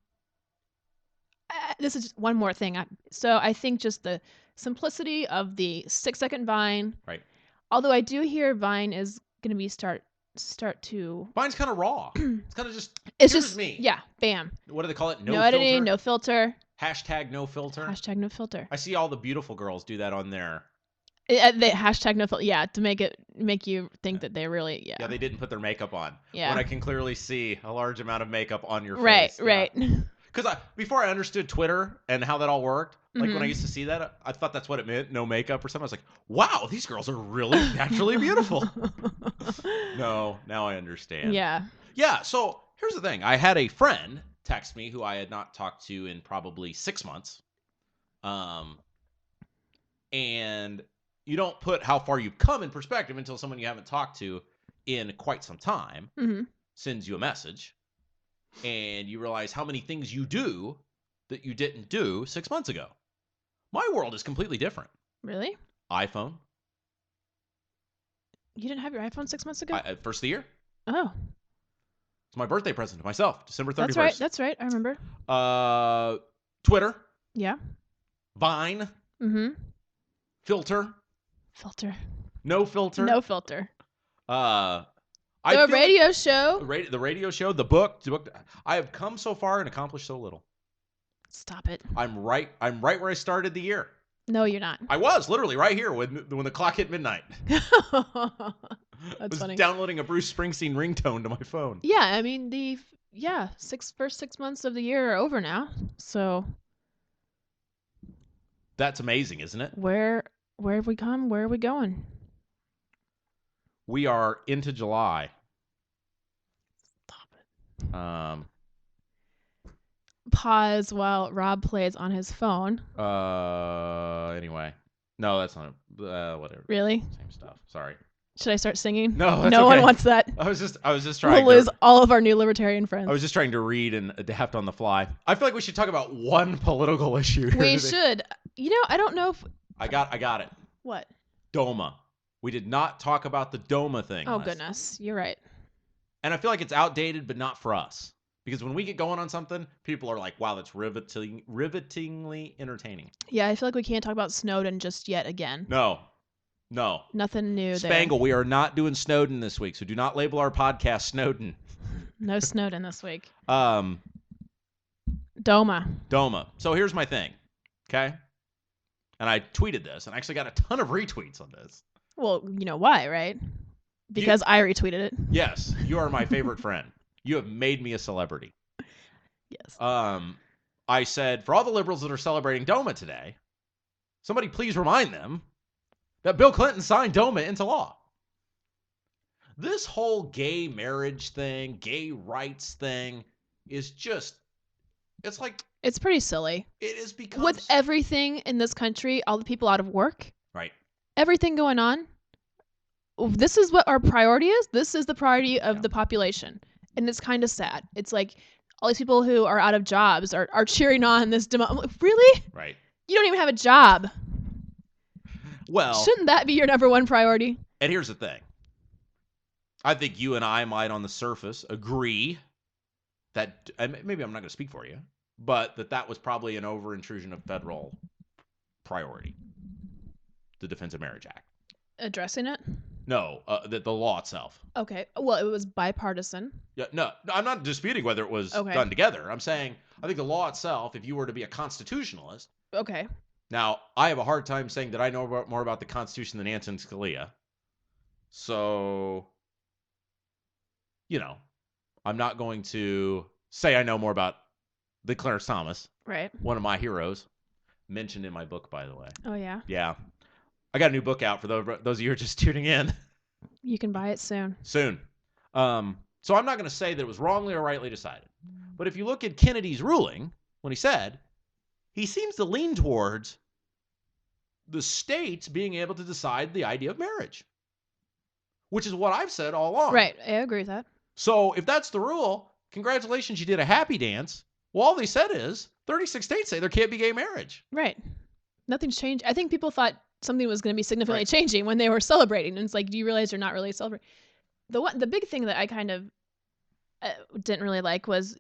This is just one more thing. So I think just the simplicity of the 6-second Vine.
Right.
Although I do hear Vine is going to be start to.
Vine's kind of raw. It's kind of just.
It's just
me.
Yeah. Bam.
What do they call it?
No editing. No filter.
Hashtag no filter.
Hashtag no filter.
I see all the beautiful girls do that on there.
The hashtag no filter. Yeah, to make you think that they really. Yeah.
Yeah, they didn't put their makeup on.
Yeah.
When I can clearly see a large amount of makeup on your face.
Right. Right.
Because before I understood Twitter and how that all worked, like when I used to see that, I thought that's what it meant, no makeup or something. I was like, wow, these girls are really naturally beautiful. No, now I understand.
Yeah.
Yeah, so here's the thing. I had a friend text me who I had not talked to in probably 6 months. And you don't put how far you've come in perspective until someone you haven't talked to in quite some time sends you a message. And you realize how many things you do that you didn't do 6 months ago. My world is completely different.
Really?
iPhone.
You didn't have your iPhone 6 months ago?
First of the year.
Oh.
It's my birthday present to myself, December 31st.
That's right. I remember.
Twitter.
Yeah.
Vine.
Mm-hmm.
Filter.
No filter. The radio show.
The radio show, the book. I have come so far and accomplished so little.
Stop it.
I'm right where I started the year.
No, you're not.
I was literally right here when the clock hit midnight.
That's funny.
Downloading a Bruce Springsteen ringtone to my phone.
Yeah, I mean first 6 months of the year are over now. So
that's amazing, isn't it?
Where have we come? Where are we going?
We are into July.
Stop it. Pause while Rob plays on his phone.
Anyway. No, that's not whatever.
Really?
Same stuff. Sorry.
Should I start singing?
No, that's
no
okay.
one wants that.
I was just trying
We'll lose all of our new libertarian friends.
I was just trying to read and adapt on the fly. I feel like we should talk about one political issue.
We should. I don't know if
I got it.
What?
DOMA. We did not talk about the DOMA thing.
Oh, goodness. You're right.
And I feel like it's outdated, but not for us. Because when we get going on something, people are like, wow, that's rivetingly entertaining.
Yeah, I feel like we can't talk about Snowden just yet again.
No.
Nothing new there.
Spangle, we are not doing Snowden this week, so do not label our podcast Snowden.
No Snowden this week.
DOMA. So here's my thing, okay? And I tweeted this, and I actually got a ton of retweets on this.
Well, you know why, right? Because I retweeted it.
Yes, you are my favorite friend. You have made me a celebrity.
Yes.
I said, for all the liberals that are celebrating DOMA today, somebody please remind them that Bill Clinton signed DOMA into law. This whole gay marriage thing, gay rights thing is just, it's like...
It's pretty silly.
It is because...
With everything in this country, all the people out of work.
Right.
Everything going on. This is what our priority is. This is the priority of the population. And it's kind of sad. It's like all these people who are out of jobs are cheering on this demo. Really?
Right.
You don't even have a job.
Well,
shouldn't that be your number one priority?
And here's the thing. I think you and I might on the surface agree that, and maybe I'm not going to speak for you, but that was probably an over-intrusion of federal priority, the Defense of Marriage Act.
Addressing it?
No, the law itself.
Okay. Well, it was bipartisan.
Yeah, no, I'm not disputing whether it was done together. I'm saying I think the law itself, if you were to be a constitutionalist.
Okay.
Now, I have a hard time saying that I know more about the Constitution than Antonin Scalia. So, I'm not going to say I know more about the Clarence Thomas.
Right.
One of my heroes. Mentioned in my book, by the way.
Oh, yeah?
Yeah. I got a new book out for those of you who are just tuning in.
You can buy it soon.
So I'm not going to say that it was wrongly or rightly decided. But if you look at Kennedy's ruling, when he said, he seems to lean towards the states being able to decide the idea of marriage, which is what I've said all along.
Right. I agree with that.
So if that's the rule, congratulations, you did a happy dance. Well, all they said is 36 states say there can't be gay marriage.
Right. Nothing's changed. I think people thought something was going to be significantly changing when they were celebrating. And it's like, do you realize you're not really celebrating? The big thing that I kind of didn't really like was,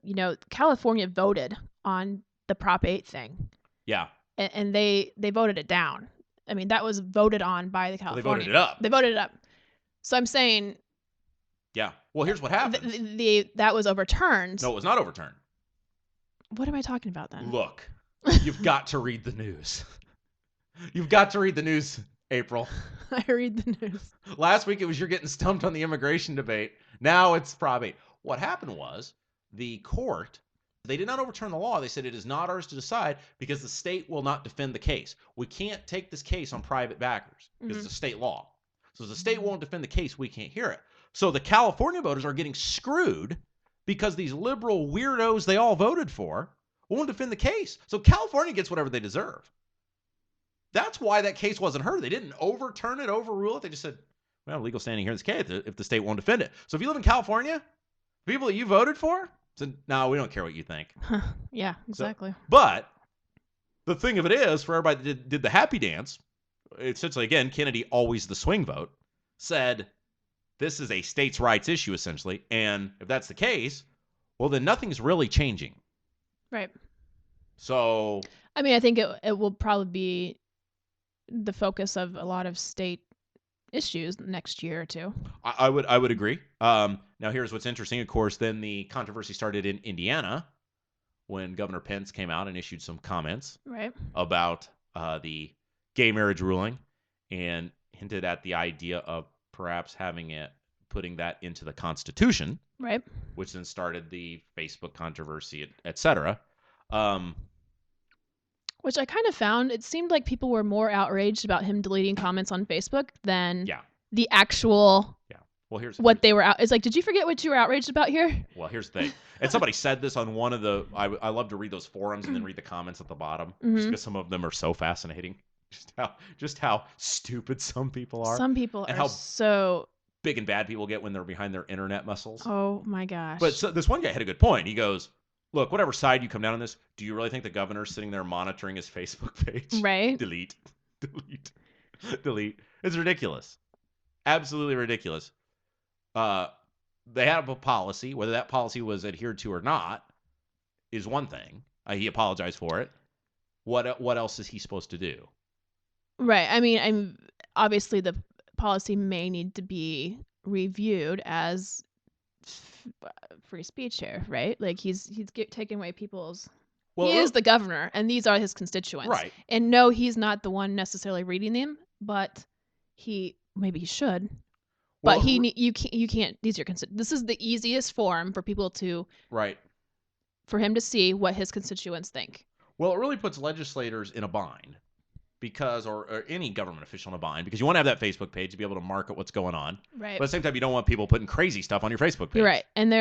California voted on the Prop 8 thing.
Yeah.
And they voted it down. I mean, that was voted on by the California.
They voted it up.
They voted it up. So I'm saying.
Yeah. Well, here's what happened.
That was overturned.
No, it was not overturned.
What am I talking about then?
Look, you've got to read the news. You've got to read the news, April.
I read the news.
Last week it was you're getting stumped on the immigration debate. Now it's Prop 8. What happened was the court, they did not overturn the law. They said it is not ours to decide because the state will not defend the case. We can't take this case on private backers because it's a state law. So if the state won't defend the case, we can't hear it. So the California voters are getting screwed because these liberal weirdos they all voted for won't defend the case. So California gets whatever they deserve. That's why that case wasn't heard. They didn't overturn it, overrule it. They just said, well, legal standing here in this case if the state won't defend it. So if you live in California, people that you voted for said, no, we don't care what you think.
Yeah, exactly.
But the thing of it is, for everybody that did the happy dance, essentially, again, Kennedy, always the swing vote, said this is a states' rights issue, essentially. And if that's the case, well, then nothing's really changing.
Right.
So.
I mean, I think it will probably be the focus of a lot of state issues next year or two.
I would agree. Now, here's what's interesting. Of course, then the controversy started in Indiana when Governor Pence came out and issued some comments about the gay marriage ruling and hinted at the idea of perhaps putting that into the Constitution,
right?
Which then started the Facebook controversy, et cetera.
Which I kind of found, it seemed like people were more outraged about him deleting comments on Facebook than the actual.
Yeah. Well, here's
they were out. It's like, did you forget what you were outraged about here?
Well, here's the thing. And somebody said this on one of the. I love to read those forums and then read the comments at the bottom just because some of them are so fascinating. Just how stupid some people are.
Some people
and
are
how
so
big and bad people get when they're behind their internet muscles.
Oh my gosh!
But this one guy had a good point. He goes, look, whatever side you come down on this, do you really think the governor's sitting there monitoring his Facebook page?
Right.
Delete. It's ridiculous. Absolutely ridiculous. They have a policy. Whether that policy was adhered to or not is one thing. He apologized for it. What else is he supposed to do?
Right. I mean, obviously the policy may need to be reviewed as free speech here, right? Like he's taking away people's. Well, he is the governor, and these are his constituents.
Right.
And no, he's not the one necessarily reading them, but maybe he should. Well, but you can't. These are this is the easiest form for people to.
Right.
For him to see what his constituents think.
Well, it really puts legislators in a bind. Or any government official in a bind, because you want to have that Facebook page to be able to market what's going on.
Right.
But at the same time, you don't want people putting crazy stuff on your Facebook page.
You're right. And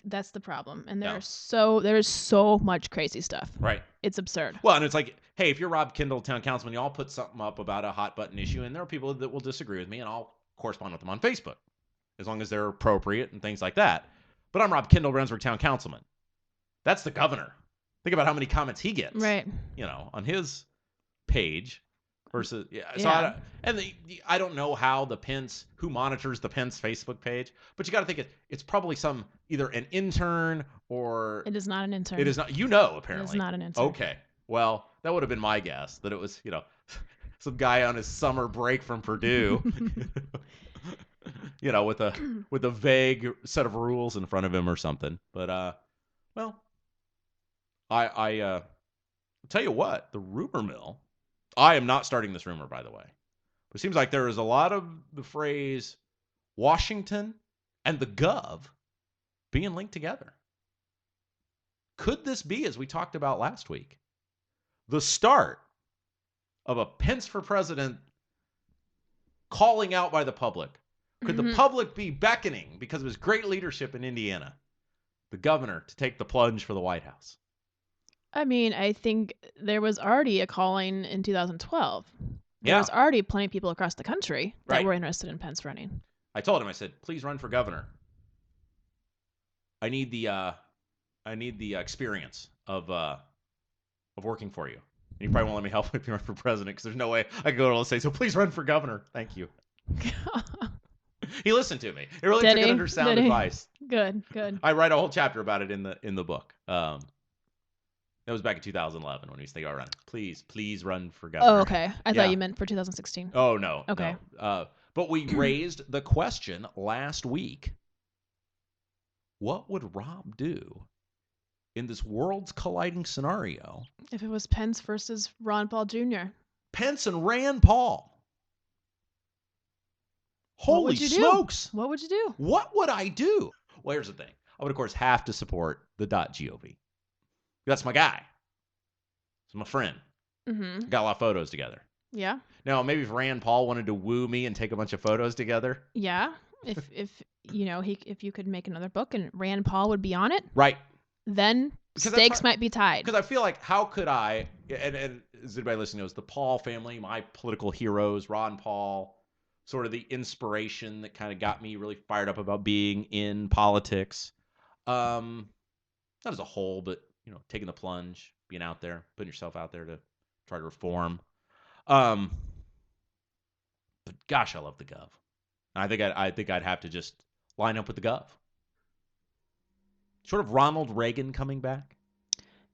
that's the problem. And there's so much crazy stuff.
Right.
It's absurd.
Well, and it's like, hey, if you're Rob Kendall, town councilman, you all put something up about a hot button issue, and there are people that will disagree with me, and I'll correspond with them on Facebook, as long as they're appropriate and things like that. But I'm Rob Kendall, Rendsburg town councilman. That's the governor. Think about how many comments he gets.
Right.
On his page versus So I don't know how who monitors the Pence Facebook page, but you got to think it's probably either an intern or
it is not an intern.
It is not. Apparently
it is not an intern.
Okay, well that would have been my guess that it was some guy on his summer break from Purdue, with a vague set of rules in front of him or something. But well, I tell you what, the rumor mill. I am not starting this rumor, by the way. But it seems like there is a lot of the phrase Washington and the Gov being linked together. Could this be, as we talked about last week, the start of a Pence for president calling out by the public? Could the public be beckoning, because of his great leadership in Indiana, the governor to take the plunge for the White House?
I mean, I think there was already a calling in 2012. There was already plenty of people across the country that were interested in Pence running.
I told him, I said, please run for governor. I need the experience of of working for you. And you probably won't let me help if you run for president because there's no way I could go and say, so please run for governor. Thank you. He listened to me. It really took it under sound advice.
Good.
I write a whole chapter about it in the book. That was back in 2011 when he was thinking about running. Please run for governor.
Oh, okay. I thought you meant for 2016.
Oh, no.
Okay.
No. But we raised the question last week. What would Rob do in this worlds colliding scenario
if it was Pence versus Ron Paul Jr.?
Pence and Rand Paul. Holy smokes.
What would you do?
What would I do? Well, here's the thing. I would, of course, have to support the .gov. That's my guy. He's my friend.
Mm-hmm.
Got a lot of photos together.
Yeah.
Now, maybe if Rand Paul wanted to woo me and take a bunch of photos together.
Yeah. If you could make another book and Rand Paul would be on it.
Right.
Then stakes might be tied.
Because I feel like, how could I, and as anybody listening knows, the Paul family, my political heroes, Ron Paul, sort of the inspiration that kind of got me really fired up about being in politics. Not as a whole, but, taking the plunge, being out there, putting yourself out there to try to reform. But gosh, I love the Gov. And I think I'd have to just line up with the Gov. Sort of Ronald Reagan coming back.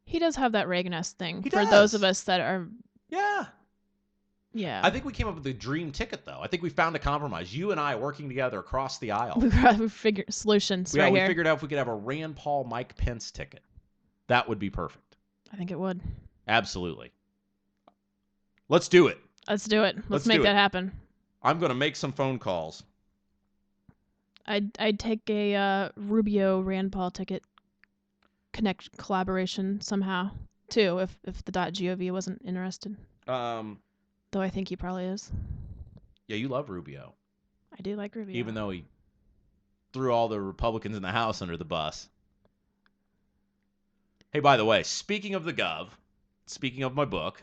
He does have that Reagan-esque thing.
He
for
does.
Those of us that are.
Yeah.
Yeah.
I think we came up with the dream ticket, though. I think we found a compromise. You and I working together across the aisle.
We figured solutions right here.
We figured out if we could have a Rand Paul, Mike Pence ticket. That would be perfect.
I think it would.
Absolutely. Let's do it.
Let's do it. Let's make that happen.
I'm going to make some phone calls.
I'd take a Rubio Rand Paul ticket collaboration somehow too if the .gov wasn't interested. Though I think he probably is.
Yeah, you love Rubio.
I do like Rubio.
Even though he threw all the Republicans in the House under the bus. Hey, by the way, speaking of the Gov, speaking of my book,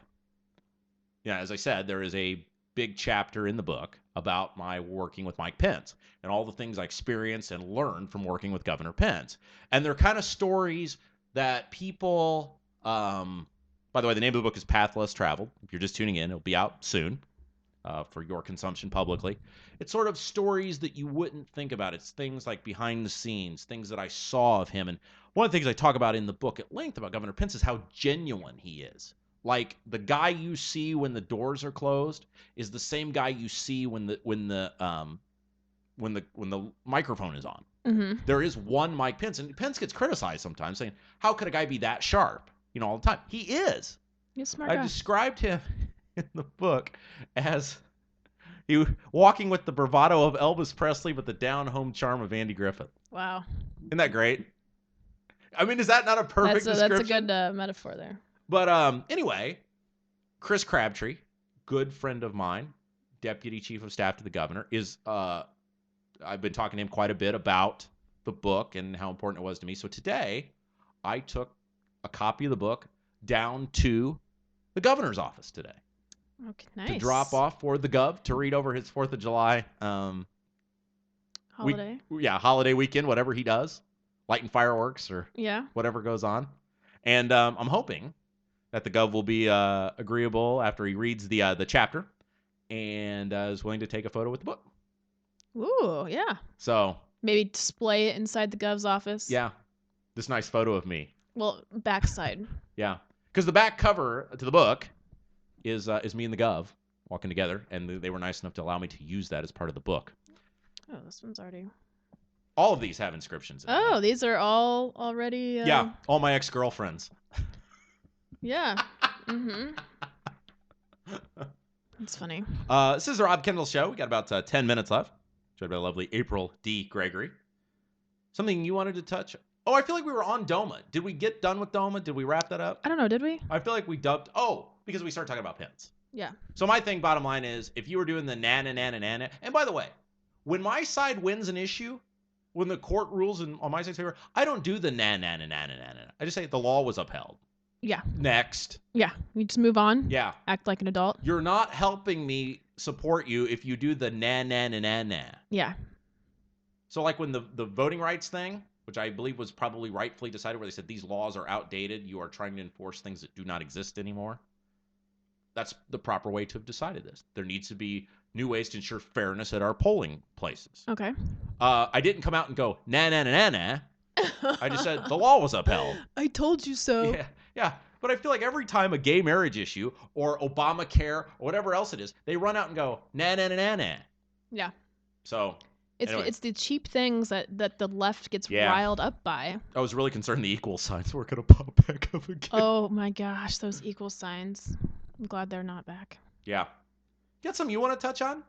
as I said, there is a big chapter in the book about my working with Mike Pence and all the things I experienced and learned from working with Governor Pence. And they're kind of stories that people, by the way, the name of the book is Path Less Traveled. If you're just tuning in, it'll be out soon for your consumption publicly. It's sort of stories that you wouldn't think about. It's things like behind the scenes, things that I saw of him. And one of the things I talk about in the book at length about Governor Pence is how genuine he is. Like the guy you see when the doors are closed is the same guy you see when the microphone is on.
Mm-hmm.
There is one Mike Pence, and Pence gets criticized sometimes, saying, "How could a guy be that sharp?" All the time. He is.
He's a smart
I
guy.
described him in the book as he walking with the bravado of Elvis Presley, but the down-home charm of Andy Griffith.
Wow.
Isn't that great? I mean, is that not a perfect description?
That's a good metaphor there.
But anyway, Chris Crabtree, good friend of mine, deputy chief of staff to the governor, is I've been talking to him quite a bit about the book and how important it was to me. So today, I took a copy of the book down to the governor's office today.
Okay, nice.
To drop off for the Gov to read over his 4th of July
holiday.
Holiday weekend, whatever he does, lighting fireworks or whatever goes on. And I'm hoping that the Gov will be agreeable after he reads the chapter and is willing to take a photo with the book.
Ooh, yeah.
So
maybe display it inside the Gov's office.
Yeah, this nice photo of me.
Well, backside.
Yeah, because the back cover to the book is me and the Gov walking together, and they were nice enough to allow me to use that as part of the book.
Oh, this one's already.
All of these have inscriptions in them.
Oh, these are all already.
Yeah, all my ex-girlfriends.
Yeah. Mm-hmm. That's funny.
This is the Rob Kendall Show. We got about 10 minutes left. Joined by the lovely April D. Gregory. Something you wanted to touch? Oh, I feel like we were on DOMA. Did we get done with DOMA? Did we wrap that up?
I don't know. Did we?
I feel like we dubbed. Oh, because we started talking about Pence.
Yeah.
So my thing, bottom line is, if you were doing the na-na-na-na-na, and by the way, when my side wins an issue, when the court rules on my side's favor, I don't do the na-na-na-na-na-na. I just say the law was upheld.
Yeah.
Next.
Yeah. We just move on.
Yeah.
Act like an adult.
You're not helping me support you if you do the na-na-na-na-na.
Yeah.
So like when the voting rights thing, which I believe was probably rightfully decided, where they said these laws are outdated. You are trying to enforce things that do not exist anymore. That's the proper way to have decided this. There needs to be new ways to ensure fairness at our polling places.
Okay.
I didn't come out and go, nah, nah, nah, nah, nah. I just said the law was upheld.
I told you so.
Yeah. But I feel like every time a gay marriage issue or Obamacare or whatever else it is, they run out and go, nah, nah, nah, nah, nah.
Yeah.
So anyway.
It's the cheap things that the left gets riled up by.
I was really concerned the equal signs were going to pop back up again.
Oh my gosh, those equal signs. I'm glad they're not back.
Yeah. Got something you want to touch on?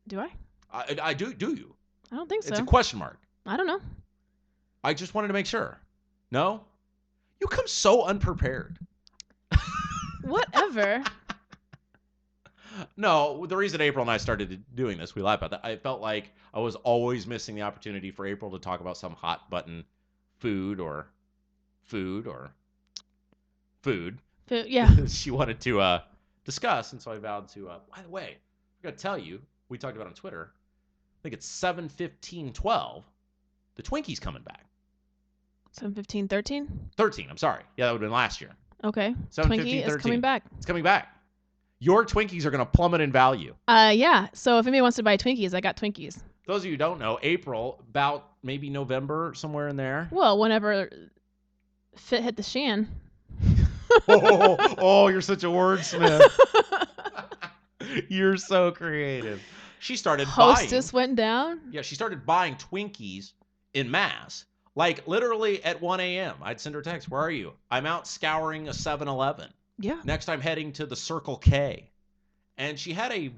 Do I?
I do. Do you?
I don't think so.
It's a question mark.
I don't know.
I just wanted to make sure. No? You come so unprepared.
Whatever.
No, the reason April and I started doing this, we laugh about that. I felt like I was always missing the opportunity for April to talk about some hot button food.
Yeah.
She wanted to discuss, and so I vowed to. By the way, I got to tell you, we talked about it on Twitter. I think it's 7/15/12. The Twinkie's coming back.
7/15/13?
13. I'm sorry. Yeah, that would have been last year.
Okay.
7/15/13.
Twinkie is coming back.
It's coming back. Your Twinkies are going to plummet in value.
Yeah. So if anybody wants to buy Twinkies, I got Twinkies.
Those of you who don't know, April, about maybe November, somewhere in there.
Well, whenever fit hit the shan.
Oh, you're such a wordsmith. You're so creative. She started
Hostess went down?
Yeah, she started buying Twinkies en masse. Like, literally at 1 a.m. I'd send her a text, where are you? I'm out scouring a 7-Eleven.
Yeah.
Next, I'm heading to the Circle K. And she had a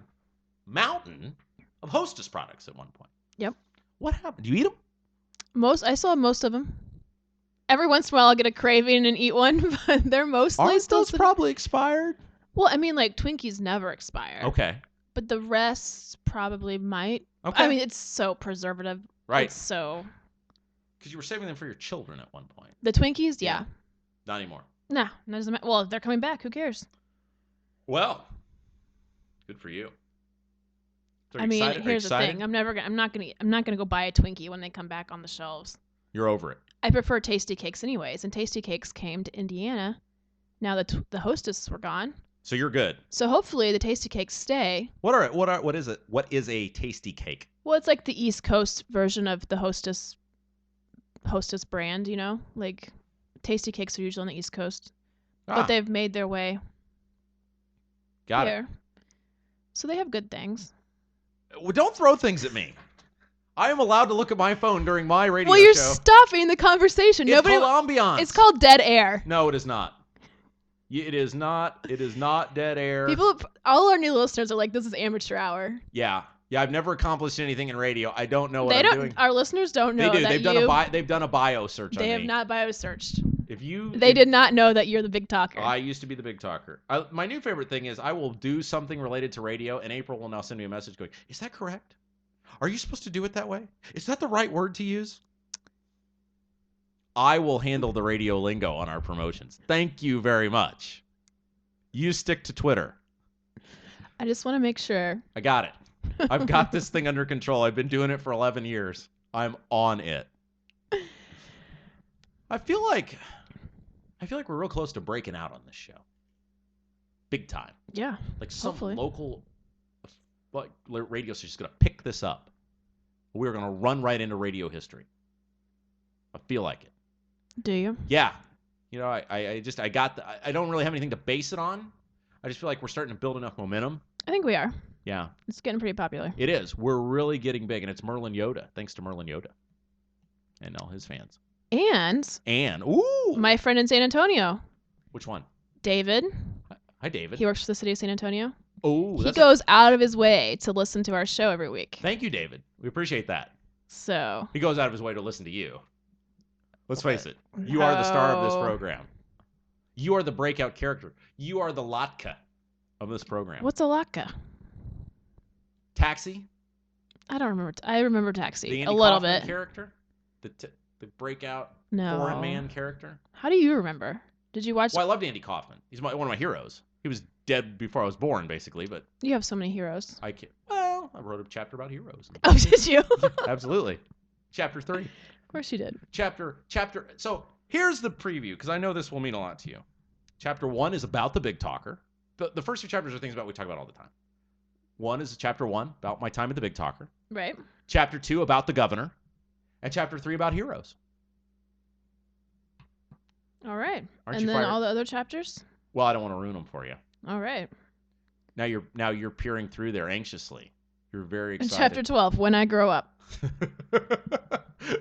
mountain of Hostess products at one point.
Yep.
What happened? Do you eat them?
I still have most of them. Every once in a while, I'll get a craving and eat one, but they're mostly
Aren't
still...
those probably expired?
Well, I mean, like, Twinkies never expire.
Okay.
But the rest probably might.
Okay.
I mean, it's so preservative.
Right.
It's so...
Because you were saving them for your children at one point.
The Twinkies? Yeah.
Not anymore.
Nah, doesn't matter. Well, if they're coming back, who cares?
Well, good for you. So
I mean, here's the thing. I'm not gonna go buy a Twinkie when they come back on the shelves.
You're over it.
I prefer Tasty Cakes anyways, and Tasty Cakes came to Indiana. Now that the Hostess were gone.
So you're good.
So hopefully the Tasty Cakes stay.
What is it? What is a Tasty Cake?
Well, it's like the East Coast version of the Hostess brand, you know? Like Tasty Cakes are usually on the East Coast. But they've made their way
Got
here. So they have good things.
Well, don't throw things at me. I am allowed to look at my phone during my radio show.
Well, you're stopping the conversation.
It's called ambiance.
It's called dead air.
No, it is not. It is not. It is not dead air.
All our new listeners are like, this is amateur hour.
Yeah. I've never accomplished anything in radio. I don't know what I'm doing.
Our listeners don't know.
They do. They've done a bio search on me.
They have not bio searched.
They
did not know that you're the big talker.
I used to be the big talker. My new favorite thing is I will do something related to radio, and April will now send me a message going, "Is that correct? Are you supposed to do it that way? Is that the right word to use?" I will handle the radio lingo on our promotions. Thank you very much. You stick to Twitter.
I just want to make sure.
I got it. I've got this thing under control. I've been doing it for 11 years. I'm on it. I feel like we're real close to breaking out on this show. Big time.
Yeah.
Like some
hopefully.
local radio station is going to pick this up. We're going to run right into radio history. I feel like it.
Do you?
Yeah. You know, I don't really have anything to base it on. I just feel like we're starting to build enough momentum.
I think we are.
Yeah.
It's getting pretty popular.
It is. We're really getting big, and it's Merlin Yoda. Thanks to Merlin Yoda and all his fans.
And
ooh,
my friend in San Antonio.
Which one?
David.
Hi, David.
He works for the city of San Antonio.
Oh,
he goes out of his way to listen to our show every week.
Thank you, David. We appreciate that.
So
he goes out of his way to listen to you. Let's face it. You are the star of this program. You are the breakout character. You are the Latka of this program.
What's a Latka?
Taxi?
I don't remember. I remember Taxi
the
a little
Kaufman
bit.
Character? The breakout foreign man character?
How do you remember? Did you watch?
Well, I loved Andy Kaufman. He's one of my heroes. He was dead before I was born, basically, but...
You have so many heroes.
I wrote a chapter about heroes.
Oh, did you?
Absolutely. Chapter 3.
Of course you did.
Chapter. So here's the preview, because I know this will mean a lot to you. Chapter 1 is about the big talker. The first 2 chapters are things about we talk about all the time. One is chapter 1 about my time at the big talker.
Right.
Chapter 2 about the governor. And chapter 3 about heroes.
All right.
Aren't
and
you
then
fired?
All the other chapters?
Well, I don't want to ruin them for you.
All right.
Now you're peering through there anxiously. You're very
And
excited.
chapter 12, when I grow up.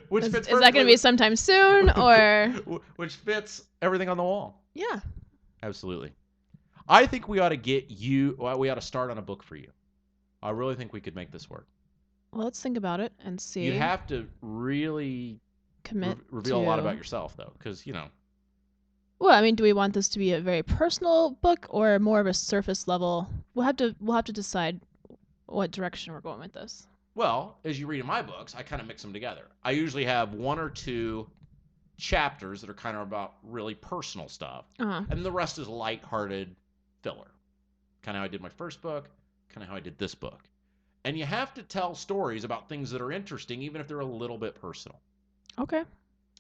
Which
is
fits
that going to be sometime soon or?
Which fits everything on the wall.
Yeah.
Absolutely. I think we ought to start on a book for you. I really think we could make this work.
Well, let's think about it and see.
You'd have to really
commit
reveal a lot about yourself, though, because,
Well, I mean, do we want this to be a very personal book or more of a surface level? We'll have to decide what direction we're going with this.
Well, as you read in my books, I kind of mix them together. I usually have 1 or 2 chapters that are kind of about really personal stuff, and the rest is lighthearted filler. Kind of how I did my first book, kind of how I did this book. And you have to tell stories about things that are interesting, even if they're a little bit personal.
Okay.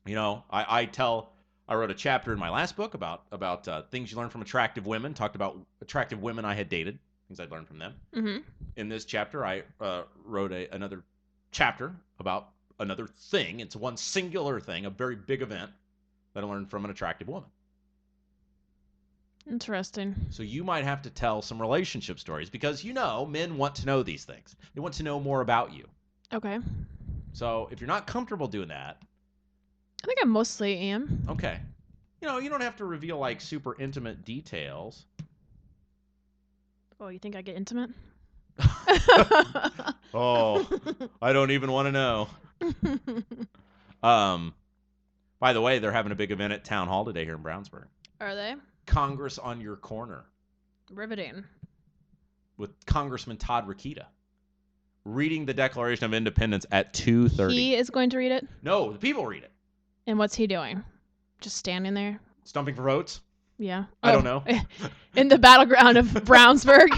I wrote a chapter in my last book about things you learn from attractive women. Talked about attractive women I had dated, things I'd learned from them.
Mm-hmm.
In this chapter, I wrote another chapter about another thing. It's one singular thing, a very big event that I learned from an attractive woman.
Interesting.
So you might have to tell some relationship stories because, men want to know these things. They want to know more about you.
Okay.
So if you're not comfortable doing that.
I think I mostly am.
Okay. You don't have to reveal like super intimate details.
Oh, you think I get intimate?
Oh, I don't even want to know. By the way, they're having a big event at Town Hall today here in Brownsburg.
Are they?
Congress on Your Corner.
Riveting.
With Congressman Todd Rokita. Reading the Declaration of Independence at 2:30.
He is going to read it?
No, the people read it.
And what's he doing? Just standing there?
Stumping for votes?
Yeah.
I don't know.
In the battleground of Brownsburg.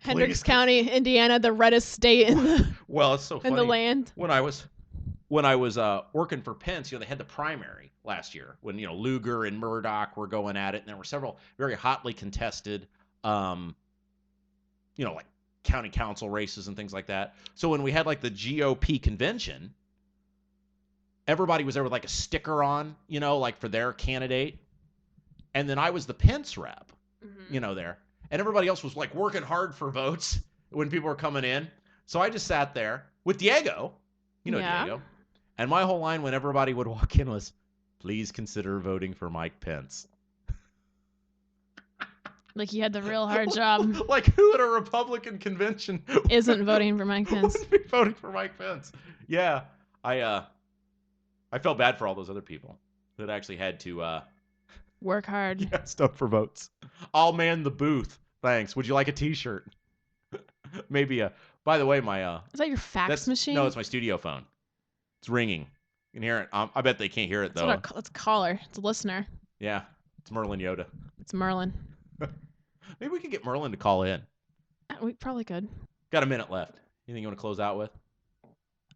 Hendricks County, Indiana, the reddest state in the
well, it's so funny.
In the land.
When I was working for Pence, they had the primary last year when Lugar and Murdoch were going at it, and there were several very hotly contested, like county council races and things like that. So when we had like the GOP convention, everybody was there with like a sticker on, like for their candidate, and then I was the Pence rep, there. And everybody else was like working hard for votes when people were coming in. So I just sat there with Diego, Diego. And my whole line when everybody would walk in was, please consider voting for Mike Pence.
Like he had the real hard job.
Like who at a Republican convention
isn't voting for Mike Pence?
Would be voting for Mike Pence. Yeah. I felt bad for all those other people that actually had to
work hard.
Yeah, stuff for votes. I'll man the booth. Thanks. Would you like a t-shirt? Maybe by the way, my
is that your fax machine?
No, it's my studio phone. It's ringing. You can hear it. I bet they can't hear it though.
It's a caller. It's a listener.
Yeah. It's Merlin Yoda.
It's Merlin.
Maybe we could get Merlin to call in.
We probably could.
Got a minute left. Anything you want to close out with?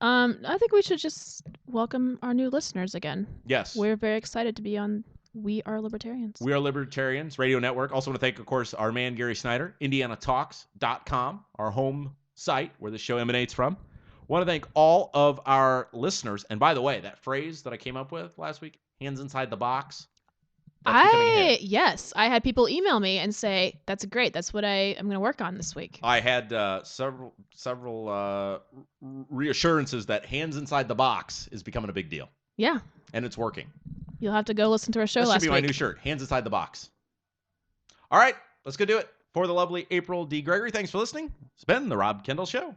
I think we should just welcome our new listeners again.
Yes.
We're very excited to be on We Are Libertarians.
We Are Libertarians Radio Network. Also want to thank, of course, our man, Gary Snyder, IndianaTalks.com, our home site where the show emanates from. Want to thank all of our listeners. And by the way, that phrase that I came up with last week, hands inside the box.
Yes, I had people email me and say, that's great. That's what I'm going to work on this week.
I had several reassurances that hands inside the box is becoming a big deal.
Yeah.
And it's working.
You'll have to go listen to our show
last week. That should be
week.
my new shirt, hands inside the box. All right, let's go do it. For the lovely April D. Gregory, thanks for listening. It's been The Rob Kendall Show.